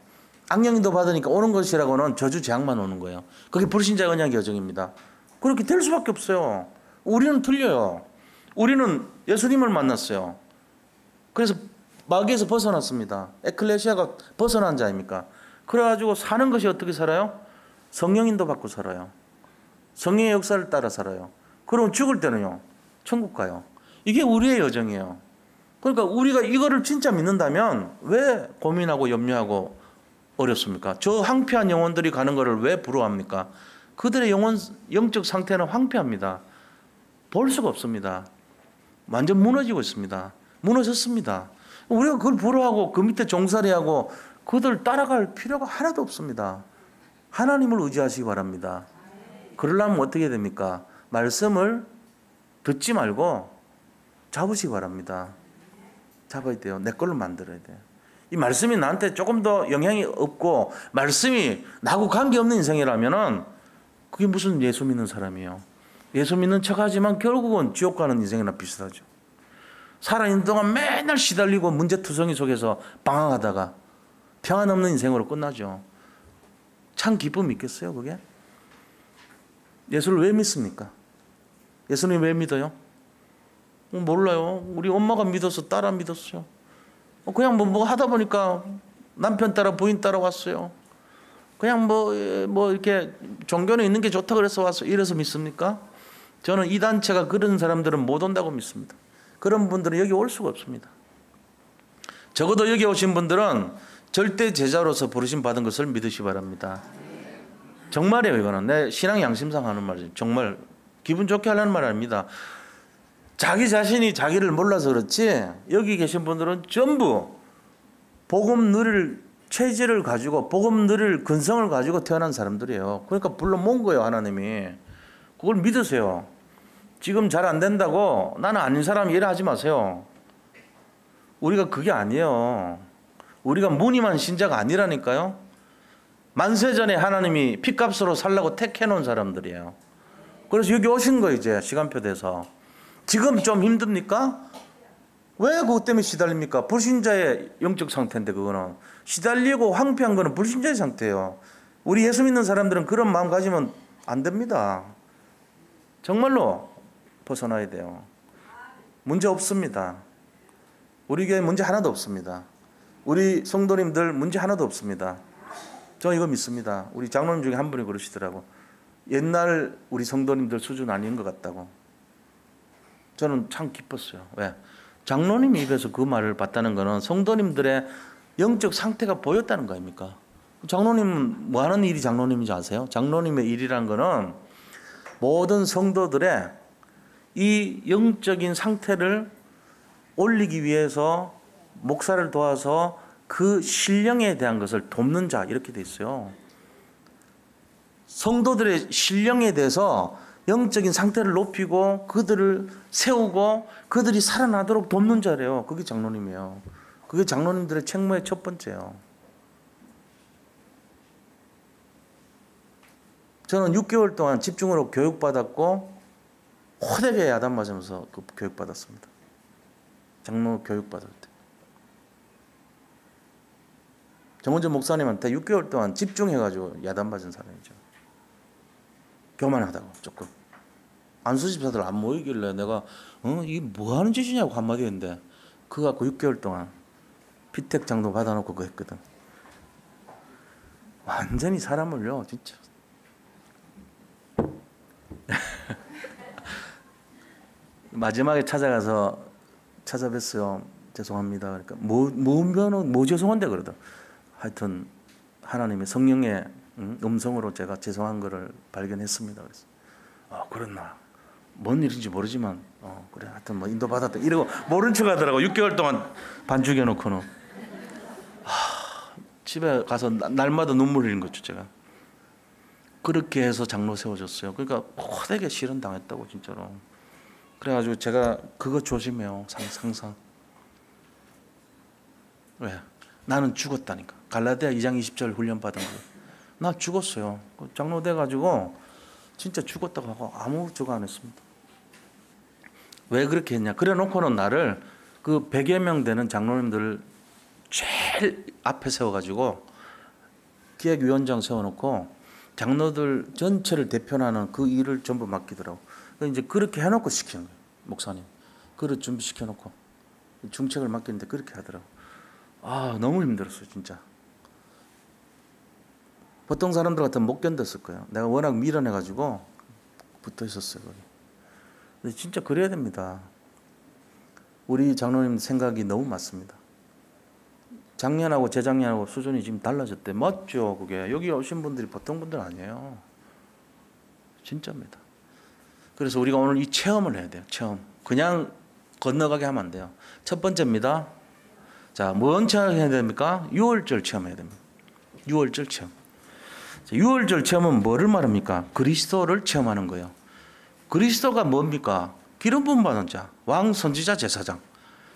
악령인도 받으니까 오는 것이라고는 저주 재앙만 오는 거예요. 그게 불신자의 언약의 여정입니다. 그렇게 될 수밖에 없어요. 우리는 틀려요. 우리는 예수님을 만났어요. 그래서 마귀에서 벗어났습니다. 에클레시아가 벗어난 자입니까? 그래가지고 사는 것이 어떻게 살아요? 성령인도 받고 살아요. 성령의 역사를 따라 살아요. 그럼 죽을 때는요, 천국 가요. 이게 우리의 여정이에요. 그러니까 우리가 이거를 진짜 믿는다면 왜 고민하고 염려하고 어렵습니까? 저 황폐한 영혼들이 가는 것을 왜 부러워합니까? 그들의 영적 상태는 황폐합니다. 볼 수가 없습니다. 완전 무너지고 있습니다. 무너졌습니다. 우리가 그걸 부러워하고 그 밑에 종살이하고 그들 따라갈 필요가 하나도 없습니다. 하나님을 의지하시기 바랍니다. 그러려면 어떻게 됩니까? 말씀을 듣지 말고 잡으시기 바랍니다. 잡아야 돼요. 내 걸로 만들어야 돼요. 이 말씀이 나한테 조금 더 영향이 없고 말씀이 나하고 관계없는 인생이라면은 그게 무슨 예수 믿는 사람이에요. 예수 믿는 척하지만 결국은 지옥 가는 인생이나 비슷하죠. 살아있는 동안 맨날 시달리고 문제투성이 속에서 방황하다가 평안 없는 인생으로 끝나죠. 참 기쁨이 있겠어요, 그게? 예수를 왜 믿습니까? 예수님 왜 믿어요? 몰라요. 우리 엄마가 믿어서 따라 믿었어요. 그냥 뭐 하다 보니까 남편 따라 부인 따라 왔어요. 그냥 뭐 이렇게 종교는 있는 게 좋다 그래서 왔어요. 이래서 믿습니까? 저는 이 단체가 그런 사람들은 못 온다고 믿습니다. 그런 분들은 여기 올 수가 없습니다. 적어도 여기 오신 분들은 절대 제자로서 부르심 받은 것을 믿으시기 바랍니다. 정말이에요. 이거는 내 신앙 양심상 하는 말이죠. 정말 기분 좋게 하려는 말 아닙니다. 자기 자신이 자기를 몰라서 그렇지 여기 계신 분들은 전부 복음 누릴 체질을 가지고 복음 누릴 근성을 가지고 태어난 사람들이에요. 그러니까 불러 모은 거예요. 하나님이. 그걸 믿으세요. 지금 잘 안 된다고 나는 아닌 사람 이해하지 마세요. 우리가 그게 아니에요. 우리가 무늬만 신자가 아니라니까요. 만세전에 하나님이 핏값으로 살라고 택해놓은 사람들이에요. 그래서 여기 오신 거예요. 이제 시간표 돼서. 지금 좀 힘듭니까? 왜 그것 때문에 시달립니까? 불신자의 영적 상태인데 그거는. 시달리고 황폐한 거는 불신자의 상태예요. 우리 예수 믿는 사람들은 그런 마음 가지면 안 됩니다. 정말로 벗어나야 돼요. 문제 없습니다. 우리 교회 문제 하나도 없습니다. 우리 성도님들 문제 하나도 없습니다. 저 이거 믿습니다. 우리 장로님 중에 한 분이 그러시더라고. 옛날 우리 성도님들 수준 아닌 것 같다고. 저는 참 기뻤어요. 왜? 장로님 입에서 그 말을 봤다는 것은 성도님들의 영적 상태가 보였다는 거 아닙니까? 장로님은 뭐 하는 일이 장로님인지 아세요? 장로님의 일이란 거는 모든 성도들의 이 영적인 상태를 올리기 위해서 목사를 도와서 그 신령에 대한 것을 돕는 자 이렇게 돼 있어요. 성도들의 신령에 대해서 영적인 상태를 높이고 그들을 세우고 그들이 살아나도록 돕는 자래요. 그게 장로님이에요. 그게 장로님들의 책무의 첫 번째예요. 저는 6개월 동안 집중으로 교육받았고 호되게 야단 맞으면서 그 교육받았습니다. 장로 교육받을 때. 정원전 목사님한테 6개월 동안 집중해가지고 야단 맞은 사람이죠. 교만하다고 조금. 안수집사들 안 모이길래 내가 이게 뭐 하는 짓이냐고 한마디 했는데 그거 갖고 6개월 동안 피택 장도 받아놓고 그거 했거든. 완전히 사람을요 진짜. 마지막에 찾아뵀어요. 죄송합니다. 그러니까 뭐 죄송한데 그러더. 하여튼 하나님의 성령의 음성으로 제가 죄송한 거를 발견했습니다. 그래서 그랬나. 뭔 일인지 모르지만 그래 하여튼 뭐 인도 받았다 이러고 모른 척 하더라고. 6개월 동안 반죽여 놓고는 집에 가서 날마다 눈물 흘리는 거죠. 제가 그렇게 해서 장로 세워줬어요. 그러니까 호되게 실현 당했다고 진짜로. 그래가지고 제가 그거 조심해요. 항상. 왜? 나는 죽었다니까. 갈라디아 2장 20절 훈련 받은 거. 나 죽었어요. 장로 돼가지고 진짜 죽었다고 하고 아무 저거 안 했습니다. 왜 그렇게 했냐? 그래 놓고는 나를 그 100여 명 되는 장로님들을 제일 앞에 세워가지고 기획위원장 세워놓고 장로들 전체를 대표하는 그 일을 전부 맡기더라고. 이제 그렇게 해놓고 시키는 거예요. 목사님. 그릇 준비시켜놓고 중책을 맡기는데 그렇게 하더라고. 너무 힘들었어요. 진짜. 보통 사람들 같으면 못 견뎠을 거예요. 내가 워낙 밀어내가지고 붙어 있었어요. 거기. 근데 진짜 그래야 됩니다. 우리 장로님 생각이 너무 맞습니다. 작년하고 재작년하고 수준이 지금 달라졌대. 맞죠? 그게 여기 오신 분들이 보통 분들 아니에요. 진짜입니다. 그래서 우리가 오늘 이 체험을 해야 돼요. 체험. 그냥 건너가게 하면 안 돼요. 첫 번째입니다. 자, 뭔 체험해야 됩니까? 유월절 체험해야 됩니다. 유월절 체험. 자, 유월절 체험은 뭐를 말합니까? 그리스도를 체험하는 거예요. 그리스도가 뭡니까? 기름 부음 받은 자, 왕, 선지자, 제사장.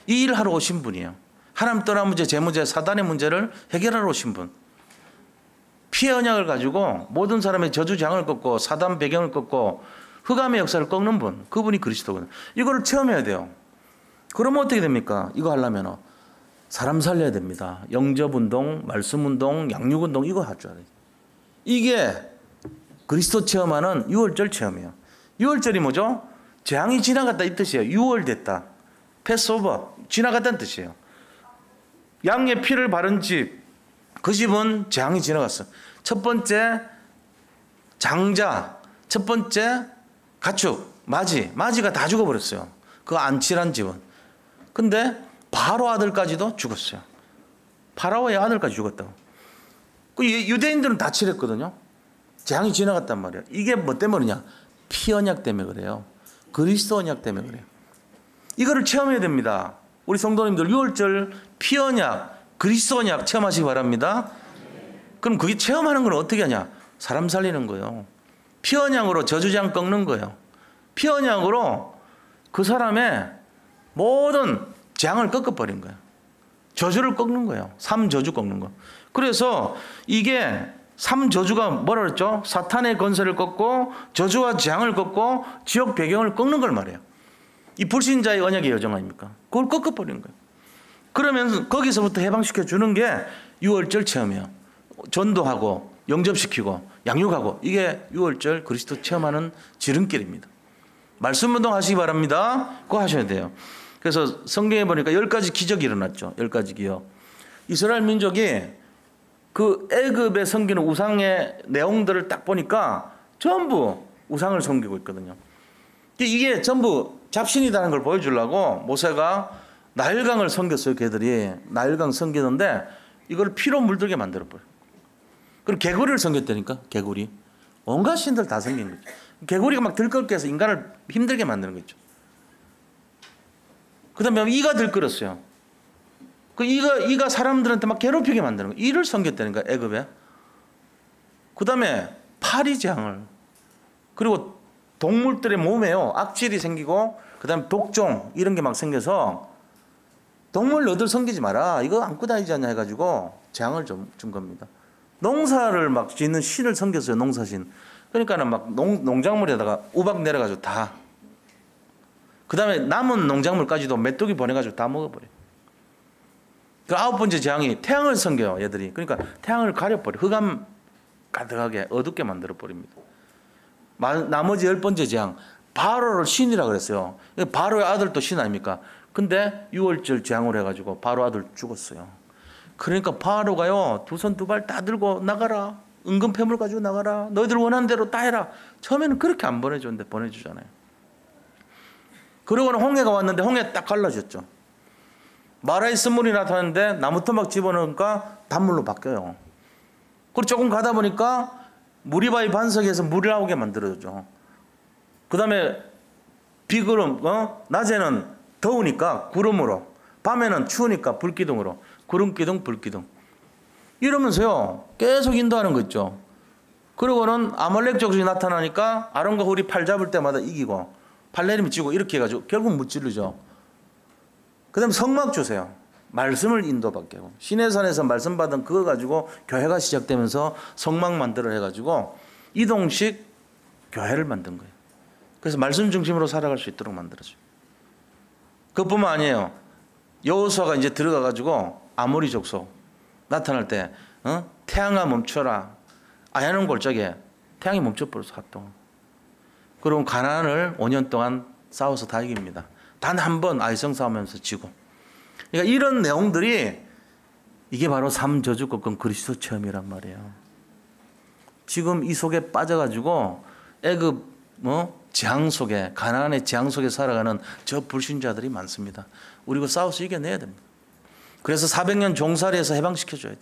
이 일을 하러 오신 분이에요. 하나님 떠난 문제, 제 문제, 사단의 문제를 해결하러 오신 분. 피의 언약을 가지고 모든 사람의 저주장을 꺾고 사단 배경을 꺾고 흑암의 역사를 꺾는 분. 그분이 그리스도거든요. 이거를 체험해야 돼요. 그러면 어떻게 됩니까? 이거 하려면 사람 살려야 됩니다. 영접운동, 말씀운동, 양육운동 이거 할 줄 알아요. 이게 그리스도 체험하는 유월절 체험이에요. 유월절이 뭐죠? 재앙이 지나갔다 이 뜻이에요. 유월됐다. 패스오버. 지나갔다는 뜻이에요. 양의 피를 바른 집. 그 집은 재앙이 지나갔어. 첫 번째 장자. 첫 번째 가축. 마지가 다 죽어버렸어요. 그 안칠한 집은. 근데 바로 아들까지도 죽었어요. 파라오의 아들까지 죽었다고. 그 유대인들은 다 칠했거든요. 재앙이 지나갔단 말이에요. 이게 뭐 때문이냐? 피 언약 때문에 그래요. 그리스도 언약 때문에 그래요. 이거를 체험해야 됩니다. 우리 성도님들 6월절 피 언약, 그리스도 언약 체험하시기 바랍니다. 그럼 그게 체험하는 건 어떻게 하냐? 사람 살리는 거예요. 피 언약으로 저주장 꺾는 거예요. 피 언약으로 그 사람의 모든 재앙을 꺾어버린 거예요. 저주를 꺾는 거예요. 3저주 꺾는 거. 그래서 이게 3저주가 뭐라 그랬죠? 사탄의 건설을 꺾고 저주와 재앙을 꺾고 지옥 배경을 꺾는 걸 말해요. 이 불신자의 언약의 여정 아닙니까? 그걸 꺾어버린 거예요. 그러면 거기서부터 해방시켜 주는 게 6월절 체험이에요. 전도하고 영접시키고 양육하고 이게 6월절 그리스도 체험하는 지름길입니다. 말씀운동 하시기 바랍니다. 그거 하셔야 돼요. 그래서 성경에 보니까 10가지 기적이 일어났죠. 10가지 기적. 이스라엘 민족이 그 애굽에 섬기는 우상의 내용들을 딱 보니까 전부 우상을 섬기고 있거든요. 이게 전부 잡신이라는 걸 보여주려고 모세가 나일강을 섬겼어요. 걔들이 나일강 섬기는데 이걸 피로 물들게 만들어버려요. 그리고 개구리를 섬겼다니까. 개구리. 온갖 신들 다 섬긴 거죠. 개구리가 막 들끓게 해서 인간을 힘들게 만드는 거죠. 그 다음에 이가 들끓었어요. 그 이가 사람들한테 막 괴롭히게 만드는 거예요. 이를 섬겼다는 거야, 애굽에. 그 다음에 파리 재앙을. 그리고 동물들의 몸에요. 악질이 생기고, 그 다음에 독종, 이런 게 막 생겨서, 동물 너들 섬기지 마라. 이거 안고 다니지 않냐 해가지고, 재앙을 준 겁니다. 농사를 막 짓는 신을 섬겼어요, 농사신. 그러니까는 막 농작물에다가 우박 내려가지고 다. 그 다음에 남은 농작물까지도 메뚜기 보내가지고 다 먹어버려요. 그 9번째 재앙이 태양을 섬겨요, 얘들이. 그러니까 태양을 가려버려. 흑암 가득하게 어둡게 만들어버립니다. 나머지 10번째 재앙, 바로를 신이라고 그랬어요. 바로의 아들도 신 아닙니까? 근데 6월절 재앙을 해가지고 바로 아들 죽었어요. 그러니까 바로가요, 두 손 두 발 다 들고 나가라. 은근 폐물 가지고 나가라. 너희들 원하는 대로 다 해라. 처음에는 그렇게 안 보내줬는데 보내주잖아요. 그러고는 홍해가 왔는데 홍해 딱 갈라졌죠. 마라의 쓴물이 나타났는데 나무 토막 집어넣으니까 단물로 바뀌어요. 그리고 조금 가다 보니까 무리바위 반석에서 물이 나오게 만들어졌죠. 그 다음에 비구름, 낮에는 더우니까 구름으로, 밤에는 추우니까 불기둥으로, 구름기둥, 불기둥. 이러면서요, 계속 인도하는 거 있죠. 그러고는 아말렉 족속이 나타나니까 아론과 훌이 팔 잡을 때마다 이기고, 팔 내리면 지고 이렇게 해가지고 결국 무찌르죠. 그 다음에 성막 주세요. 말씀을 인도받게 하고. 시내산에서 말씀 받은 그거 가지고 교회가 시작되면서 성막 만들어 해가지고 이동식 교회를 만든 거예요. 그래서 말씀 중심으로 살아갈 수 있도록 만들어줘요. 그것뿐만 아니에요. 여호수아가 이제 들어가가지고 아모리 족속 나타날 때 태양아 멈춰라. 아야는 골짜기에 태양이 멈춰버려서 활동. 그럼 가나안을 5년 동안 싸워서 다 이깁니다. 단 한 번 아이성 싸우면서 지고. 그러니까 이런 내용들이 이게 바로 3저주 꺾은 그리스도 체험이란 말이에요. 지금 이 속에 빠져가지고 애굽 재앙 속에 가나안의 재앙 속에 살아가는 저 불신자들이 많습니다. 우리 그 싸워서 이겨내야 됩니다. 그래서 400년 종살이에서 해방시켜줘야 돼.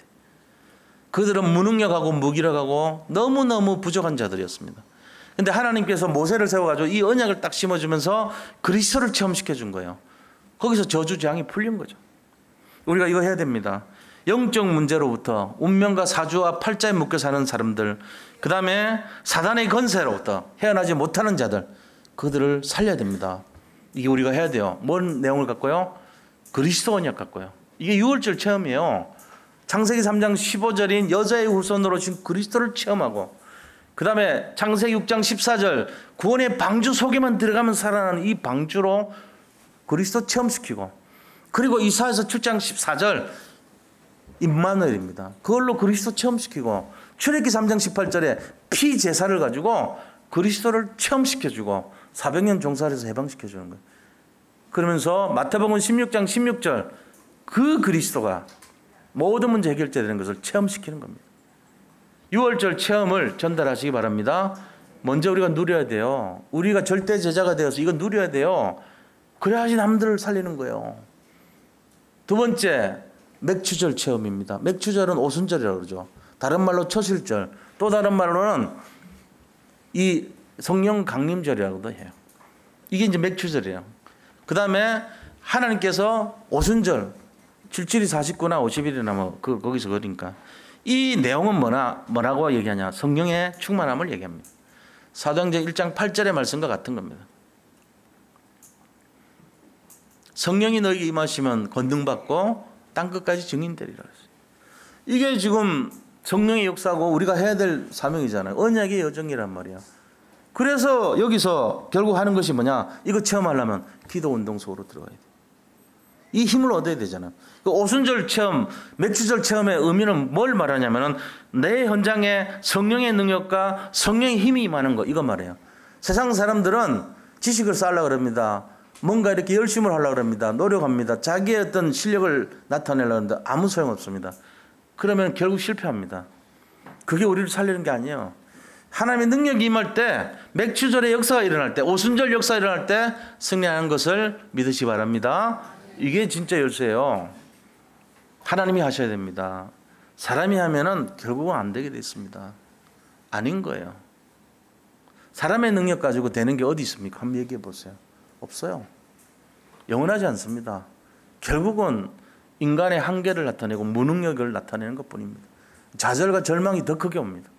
그들은 무능력하고 무기력하고 너무너무 부족한 자들이었습니다. 근데 하나님께서 모세를 세워가지고 이 언약을 딱 심어주면서 그리스도를 체험시켜 준 거예요. 거기서 저주재앙이 풀린 거죠. 우리가 이거 해야 됩니다. 영적 문제로부터 운명과 사주와 팔자에 묶여 사는 사람들, 그 다음에 사단의 건세로부터 헤어나지 못하는 자들, 그들을 살려야 됩니다. 이게 우리가 해야 돼요. 뭔 내용을 갖고요? 그리스도 언약 갖고요. 이게 6월절 체험이에요. 창세기 3장 15절인 여자의 후손으로 오신 그리스도를 체험하고, 그 다음에 창세기 6장 14절 구원의 방주 속에만 들어가면 살아나는 이 방주로 그리스도 체험시키고, 그리고 이사야서 7장 14절 임마누엘입니다. 그걸로 그리스도 체험시키고, 출애굽기 3장 18절에 피 제사를 가지고 그리스도를 체험시켜주고 400년 종살이에서 해방시켜주는 거예요. 그러면서 마태복음 16장 16절 그 그리스도가 모든 문제 해결되는 것을 체험시키는 겁니다. 6월절 체험을 전달하시기 바랍니다. 먼저 우리가 누려야 돼요. 우리가 절대 제자가 되어서 이거 누려야 돼요. 그래야지 남들을 살리는 거예요. 두 번째, 맥추절 체험입니다. 맥추절은 오순절이라고 그러죠. 다른 말로 초실절, 또 다른 말로는 이 성령 강림절이라고도 해요. 이게 이제 맥추절이에요. 그 다음에 하나님께서 오순절 7일이 49나 50일이나 뭐 거기서 그러니까 이 내용은 뭐라고 얘기하냐? 성령의 충만함을 얘기합니다. 사도행전 1장 8절의 말씀과 같은 겁니다. 성령이 너에게 임하시면 권능받고 땅끝까지 증인되리라 했어요. 이게 지금 성령의 역사고 우리가 해야 될 사명이잖아요. 언약의 여정이란 말이야. 그래서 여기서 결국 하는 것이 뭐냐? 이거 체험하려면 기도 운동 속으로 들어가야 돼. 이 힘을 얻어야 되잖아요. 그 오순절 체험, 맥추절 체험의 의미는 뭘 말하냐면은 내 현장에 성령의 능력과 성령의 힘이 임하는 거, 이거 말해요. 세상 사람들은 지식을 쌓으려고 그럽니다. 뭔가 이렇게 열심을 하려고 합니다. 노력합니다. 자기의 어떤 실력을 나타내려고 하는데 아무 소용없습니다. 그러면 결국 실패합니다. 그게 우리를 살리는 게 아니에요. 하나님의 능력이 임할 때, 맥추절의 역사가 일어날 때, 오순절 역사가 일어날 때 승리하는 것을 믿으시기 바랍니다. 이게 진짜 열쇠예요. 하나님이 하셔야 됩니다. 사람이 하면은 결국은 안 되게 돼 있습니다. 아닌 거예요. 사람의 능력 가지고 되는 게 어디 있습니까? 한번 얘기해 보세요. 없어요. 영원하지 않습니다. 결국은 인간의 한계를 나타내고 무능력을 나타내는 것뿐입니다. 좌절과 절망이 더 크게 옵니다.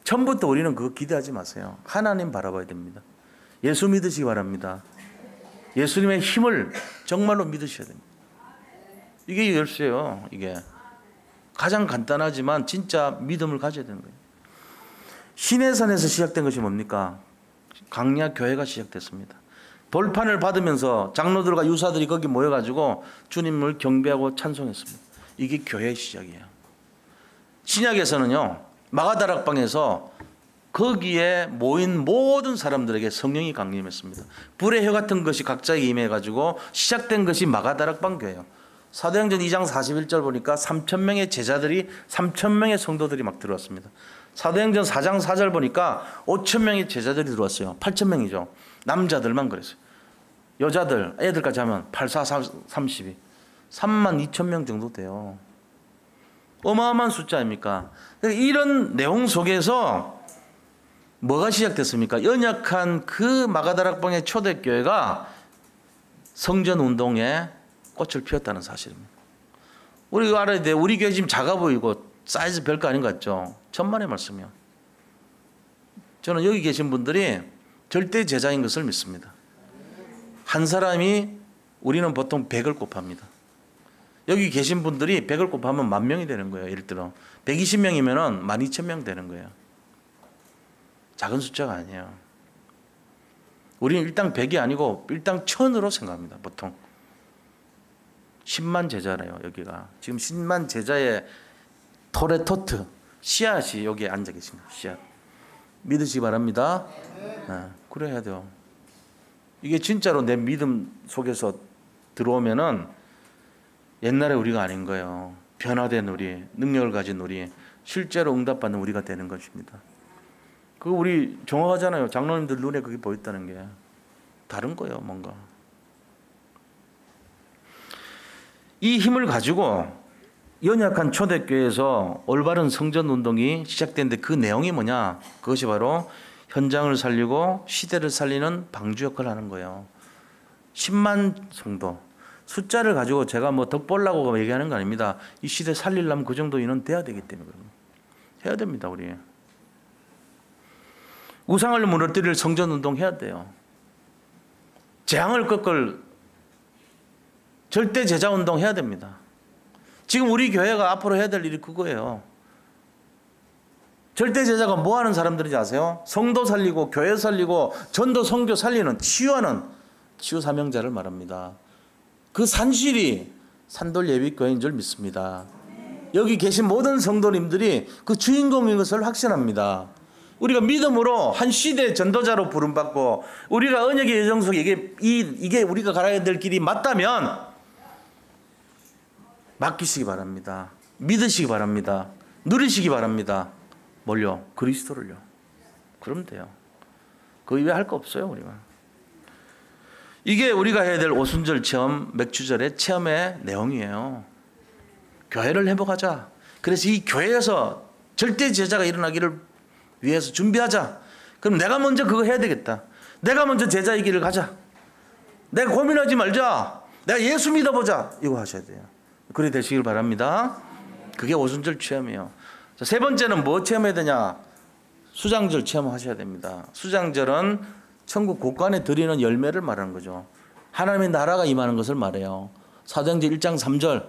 처음부터 우리는 그거 기대하지 마세요. 하나님 바라봐야 됩니다. 예수 믿으시기 바랍니다. 예수님의 힘을 정말로 믿으셔야 됩니다. 이게 열쇠예요. 이게 가장 간단하지만 진짜 믿음을 가져야 되는 거예요. 시내산에서 시작된 것이 뭡니까? 강약 교회가 시작됐습니다. 돌판을 받으면서 장로들과 유사들이 거기 모여가지고 주님을 경배하고 찬송했습니다. 이게 교회의 시작이에요. 신약에서는요, 마가다락방에서 거기에 모인 모든 사람들에게 성령이 강림했습니다. 불의 혀 같은 것이 각자에게 임해가지고 시작된 것이 마가다락방 교회예요. 사도행전 2장 41절 보니까 3,000명의 제자들이 3,000명의 성도들이 막 들어왔습니다. 사도행전 4장 4절 보니까 5,000명의 제자들이 들어왔어요. 8,000명이죠. 남자들만 그랬어요. 여자들, 애들까지 하면 8, 4, 32 32,000명 정도 돼요. 어마어마한 숫자 아닙니까? 이런 내용 속에서 뭐가 시작됐습니까? 연약한 그 마가다락방의 초대교회가 성전운동에 꽃을 피웠다는 사실입니다. 우리가 알아야 돼. 우리 교회 지금 작아 보이고 사이즈 별거 아닌 것 같죠? 천만의 말씀이요. 저는 여기 계신 분들이 절대 제자인 것을 믿습니다. 한 사람이 우리는 보통 100을 곱합니다. 여기 계신 분들이 100을 곱하면 10,000명이 되는 거예요. 예를 들어 120명이면 12,000명 되는 거예요. 작은 숫자가 아니에요. 우리는 일당 100이 아니고 일당 1000으로 생각합니다. 보통 10만 제자래요. 여기가 지금 10만 제자의 토레토트 씨앗이 여기에 앉아 계신 거예요. 씨앗. 믿으시기 바랍니다. 네, 그래야 돼요. 이게 진짜로 내 믿음 속에서 들어오면은 옛날에 우리가 아닌 거예요. 변화된 우리, 능력을 가진 우리, 실제로 응답받는 우리가 되는 것입니다. 그거 우리 정확하잖아요. 장로님들 눈에 그게 보였다는 게. 다른 거예요, 뭔가. 이 힘을 가지고 연약한 초대교회에서 올바른 성전운동이 시작됐는데 그 내용이 뭐냐? 그것이 바로 현장을 살리고 시대를 살리는 방주 역할을 하는 거예요. 10만 성도. 숫자를 가지고 제가 뭐 덕 보려고 얘기하는 거 아닙니다. 이 시대 살리려면 그 정도 인원 돼야 되기 때문에 해야 됩니다. 우리 우상을 무너뜨릴 성전운동 해야 돼요. 재앙을 꺾을 절대 제자운동 해야 됩니다. 지금 우리 교회가 앞으로 해야 될 일이 그거예요. 절대 제자가 뭐 하는 사람들인지 아세요? 성도 살리고 교회 살리고 전도 선교 살리는 치유하는 치유 사명자를 말합니다. 그 산실이 산돌 예비교회인 줄 믿습니다. 여기 계신 모든 성도님들이 그 주인공인 것을 확신합니다. 우리가 믿음으로 한 시대의 전도자로 부름받고 우리가 언약의 여정 속에 이게 우리가 가야 될 길이 맞다면 맡기시기 바랍니다. 믿으시기 바랍니다. 누리시기 바랍니다. 뭘요? 그리스도를요. 그러면 돼요. 그 외에 할 거 없어요. 우리가. 이게 우리가 해야 될 오순절 체험, 맥주절의 체험의 내용이에요. 교회를 회복하자. 그래서 이 교회에서 절대 제자가 일어나기를 위해서 준비하자. 그럼 내가 먼저 그거 해야 되겠다. 내가 먼저 제자의 길을 가자. 내가 고민하지 말자. 내가 예수 믿어보자. 이거 하셔야 돼요. 그리 되시길 바랍니다. 그게 오순절 체험이에요. 자, 세 번째는 뭐 체험해야 되냐? 수장절 체험하셔야 됩니다. 수장절은 천국 곳간에 드리는 열매를 말하는 거죠. 하나님의 나라가 임하는 것을 말해요. 사도행전 1장 3절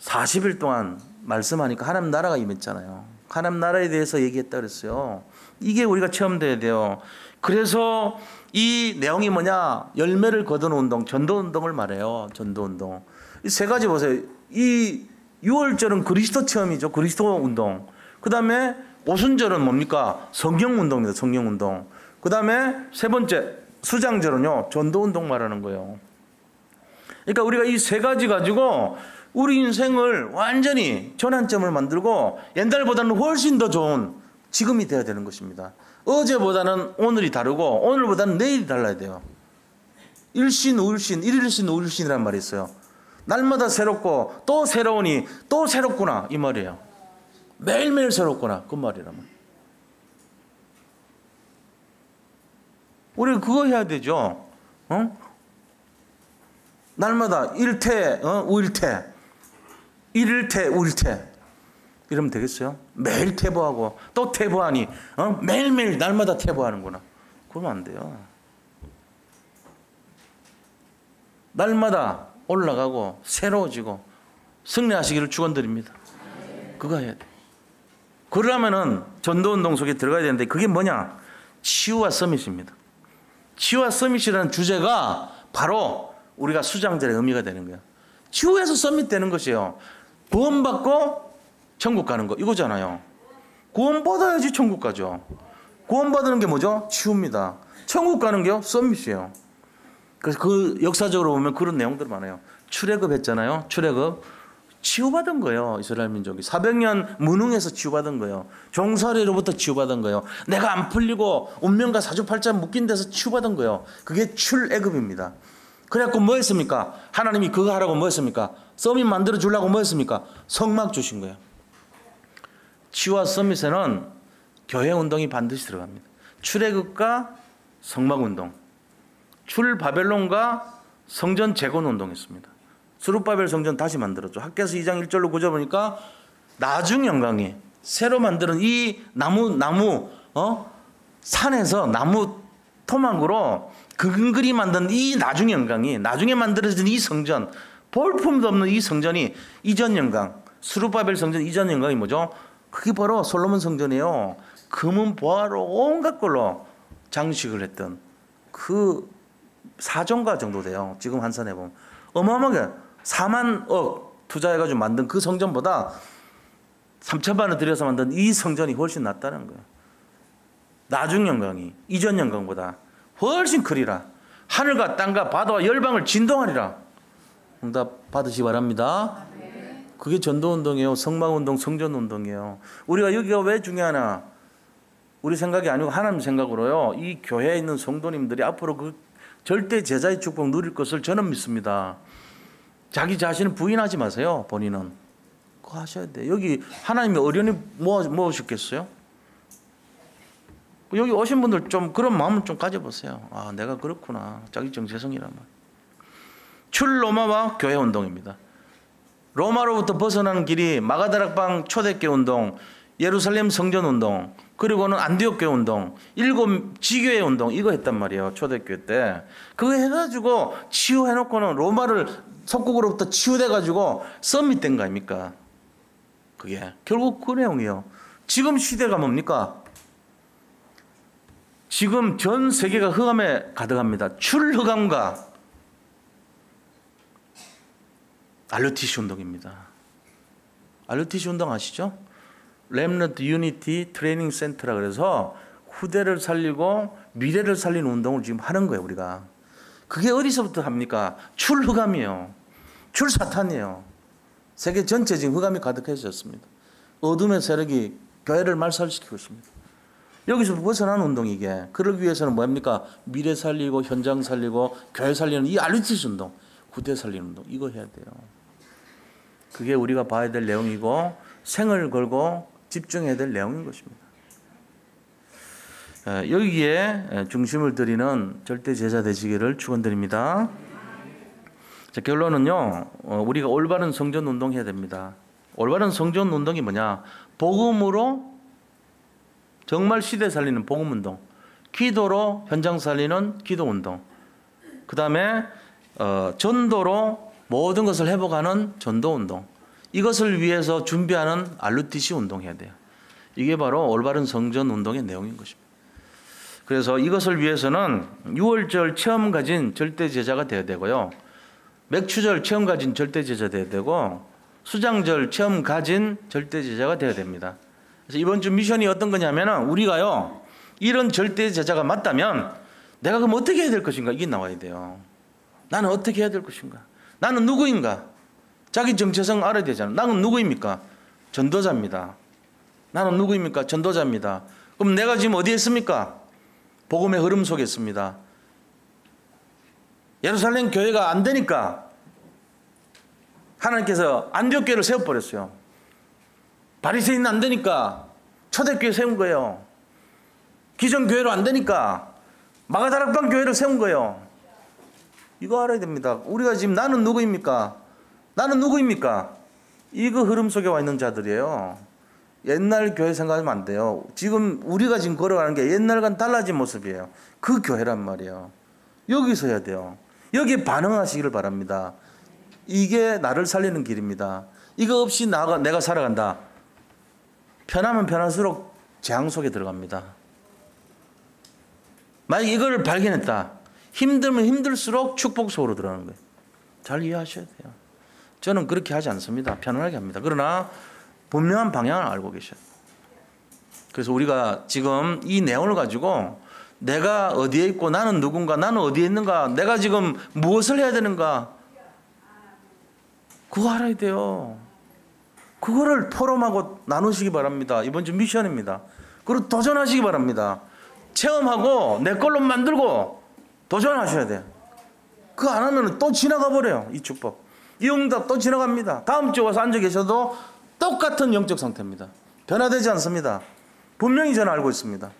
40일 동안 말씀하니까 하나님 나라가 임했잖아요. 하나님 나라에 대해서 얘기했다 그랬어요. 이게 우리가 체험돼야 돼요. 그래서 이 내용이 뭐냐? 열매를 거두는 운동, 전도운동을 말해요. 전도운동. 이 세 가지 보세요. 이 6월절은 그리스도 체험이죠. 그리스도 운동. 그 다음에 오순절은 뭡니까? 성경운동입니다. 성경운동. 그 다음에 세 번째 수장절은요. 전도운동 말하는 거예요. 그러니까 우리가 이 세 가지 가지고 우리 인생을 완전히 전환점을 만들고 옛날보다는 훨씬 더 좋은 지금이 돼야 되는 것입니다. 어제보다는 오늘이 다르고 오늘보다는 내일이 달라야 돼요. 일신 우일신, 일일신 우일신이란 말이 있어요. 날마다 새롭고 또 새로우니 또 새롭구나 이 말이에요. 매일매일 새롭구나 그 말이란 말이에요. 우리가 그거 해야 되죠. 날마다 일태 우일태, 일일태 우일태 이러면 되겠어요? 매일 퇴보하고 또 퇴보하니 매일매일 날마다 퇴보하는구나. 그러면 안 돼요. 날마다 올라가고 새로워지고 승리하시기를 축원드립니다. 그거 해야 돼. 그러려면은 전도운동 속에 들어가야 되는데 그게 뭐냐? 치유와 서밋입니다. 치유와 서밋이라는 주제가 바로 우리가 수장절의 의미가 되는 거야. 치유해서 서밋 되는 것이에요. 구원받고 천국 가는 거 이거잖아요. 구원받아야지 천국 가죠. 구원받는 게 뭐죠? 치유입니다. 천국 가는 게요? 서밋이에요. 그래서 그 역사적으로 보면 그런 내용들 많아요. 출애굽 했잖아요. 출애굽. 치유받은 거예요. 이스라엘 민족이. 400년 무능해서 치유받은 거예요. 종살이로부터 치유받은 거예요. 내가 안 풀리고 운명과 사주팔자 묶인 데서 치유받은 거예요. 그게 출애굽입니다. 그래갖고 뭐 했습니까? 하나님이 그거 하라고 뭐 했습니까? 서밋 만들어 주려고 뭐 했습니까? 성막 주신 거예요. 치유와 서밋에는 교회 운동이 반드시 들어갑니다. 출애굽과 성막 운동. 출바벨론과 성전 재건 운동했습니다. 스룹바벨 성전 다시 만들었죠. 학개서 2장 1절로 9절 보니까 나중 영광이 새로 만드는 이 나무 산에서 나무 토막으로 근근히 만든 이 나중 영광이 나중에 만들어진 이 성전 볼품도 없는 이 성전이 이전 영광 스룹바벨 성전 이전 영광이 뭐죠? 그게 바로 솔로몬 성전이에요. 금은 보화로 온갖 걸로 장식을 했던 그 4종가 정도 돼요. 지금 환산해 보면 어마어마하게 4만억 투자해가지고 만든 그 성전보다 3천만 원을 들여서 만든 이 성전이 훨씬 낫다는 거예요. 나중 영광이 이전 영광보다 훨씬 크리라. 하늘과 땅과 바다와 열방을 진동하리라. 응답 받으시기 바랍니다. 그게 전도운동이에요. 성막운동, 성전운동이에요. 우리가 여기가 왜 중요하나? 우리 생각이 아니고 하나님 생각으로요. 이 교회에 있는 성도님들이 앞으로 그 절대 제자의 축복 누릴 것을 저는 믿습니다. 자기 자신을 부인하지 마세요. 본인은 그거 하셔야 돼. 여기 하나님이 어련히 모으셨겠어요? 여기 오신 분들 좀 그런 마음을 좀 가져보세요. 아, 내가 그렇구나. 자기 정체성이란 말. 출로마와 교회 운동입니다. 로마로부터 벗어나는 길이 마가다락방 초대교회 운동, 예루살렘 성전 운동, 그리고는 안디옥 교회 운동, 7 지교회 운동 이거 했단 말이에요. 초대교회 때. 그거 해가지고 치유해놓고는 로마를 속국으로부터 치유돼가지고 서밋된 거 아닙니까? 그게 결국 그 내용이에요. 지금 시대가 뭡니까? 지금 전 세계가 흑암에 가득합니다. 출흑암과 RUTC 운동입니다. RUTC 운동 아시죠? 렘넌트 유니티 트레이닝 센터라 그래서 후대를 살리고 미래를 살리는 운동을 지금 하는 거예요, 우리가. 그게 어디서부터 합니까? 출흑암이에요. 출사탄이에요. 세계 전체 지금 흑암이 가득해졌습니다. 어둠의 세력이 교회를 말살시키고 있습니다. 여기서 벗어나는 운동이 이게. 그러기 위해서는 뭡니까? 미래 살리고 현장 살리고 교회 살리는 이 RUTC 운동, 후대 살리는 운동 이거 해야 돼요. 그게 우리가 봐야 될 내용이고 생을 걸고 집중해야 될 내용인 것입니다. 여기에 중심을 드리는 절대 제자 되시기를 축원드립니다. 자, 결론은요. 우리가 올바른 성전 운동 해야 됩니다. 올바른 성전 운동이 뭐냐? 복음으로 정말 시대 살리는 복음 운동, 기도로 현장 살리는 기도 운동, 그 다음에 전도로 모든 것을 회복하는 전도 운동, 이것을 위해서 준비하는 RUTC 운동해야 돼요. 이게 바로 올바른 성전 운동의 내용인 것입니다. 그래서 이것을 위해서는 6월절 체험 가진 절대 제자가 되어야 되고요. 맥추절 체험 가진 절대 제자 되어야 되고 수장절 체험 가진 절대 제자가 되어야 됩니다. 그래서 이번 주 미션이 어떤 거냐면은 우리가요 이런 절대 제자가 맞다면 내가 그럼 어떻게 해야 될 것인가 이게 나와야 돼요. 나는 어떻게 해야 될 것인가? 나는 누구인가? 자기 정체성 알아야 되잖아요. 나는 누구입니까? 전도자입니다. 나는 누구입니까? 전도자입니다. 그럼 내가 지금 어디에 있습니까? 복음의 흐름 속에 있습니다. 예루살렘 교회가 안 되니까 하나님께서 안디옥 교회를 세워버렸어요. 바리새인 안 되니까 초대교회 세운 거예요. 기존 교회로 안 되니까 마가다락방 교회를 세운 거예요. 이거 알아야 됩니다. 우리가 지금 나는 누구입니까? 나는 누구입니까? 이거 흐름 속에 와 있는 자들이에요. 옛날 교회 생각하면 안 돼요. 지금 우리가 지금 걸어가는 게 옛날과는 달라진 모습이에요. 그 교회란 말이에요. 여기서 해야 돼요. 여기에 반응하시기를 바랍니다. 이게 나를 살리는 길입니다. 이거 없이 내가 살아간다. 편하면 편할수록 재앙 속에 들어갑니다. 만약 이걸 발견했다. 힘들면 힘들수록 축복 속으로 들어가는 거예요. 잘 이해하셔야 돼요. 저는 그렇게 하지 않습니다. 편안하게 합니다. 그러나 분명한 방향을 알고 계셔요. 그래서 우리가 지금 이 내용을 가지고 내가 어디에 있고 나는 누군가, 나는 어디에 있는가, 내가 지금 무엇을 해야 되는가, 그거 알아야 돼요. 그거를 포럼하고 나누시기 바랍니다. 이번 주 미션입니다. 그리고 도전하시기 바랍니다. 체험하고 내 걸로 만들고 도전하셔야 돼요. 그거 안 하면 또 지나가 버려요. 이 축복. 이 응답 또 지나갑니다. 다음 주에 와서 앉아 계셔도 똑같은 영적 상태입니다. 변화되지 않습니다. 분명히 저는 알고 있습니다.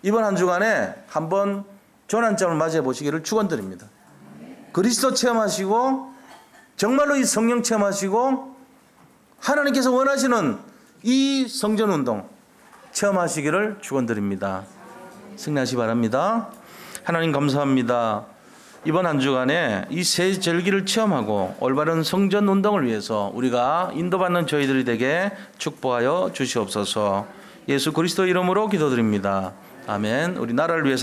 이번 한 주간에 한번 전환점을 맞이해 보시기를 축원드립니다. 그리스도 체험하시고 정말로 이 성령 체험하시고 하나님께서 원하시는 이 성전 운동 체험하시기를 축원드립니다. 승리하시기 바랍니다. 하나님 감사합니다. 이번 한 주간에 이 세 절기를 체험하고 올바른 성전 운동을 위해서 우리가 인도받는 저희들이 되게 축복하여 주시옵소서. 예수 그리스도 이름으로 기도드립니다. 아멘. 우리 나라를 위해서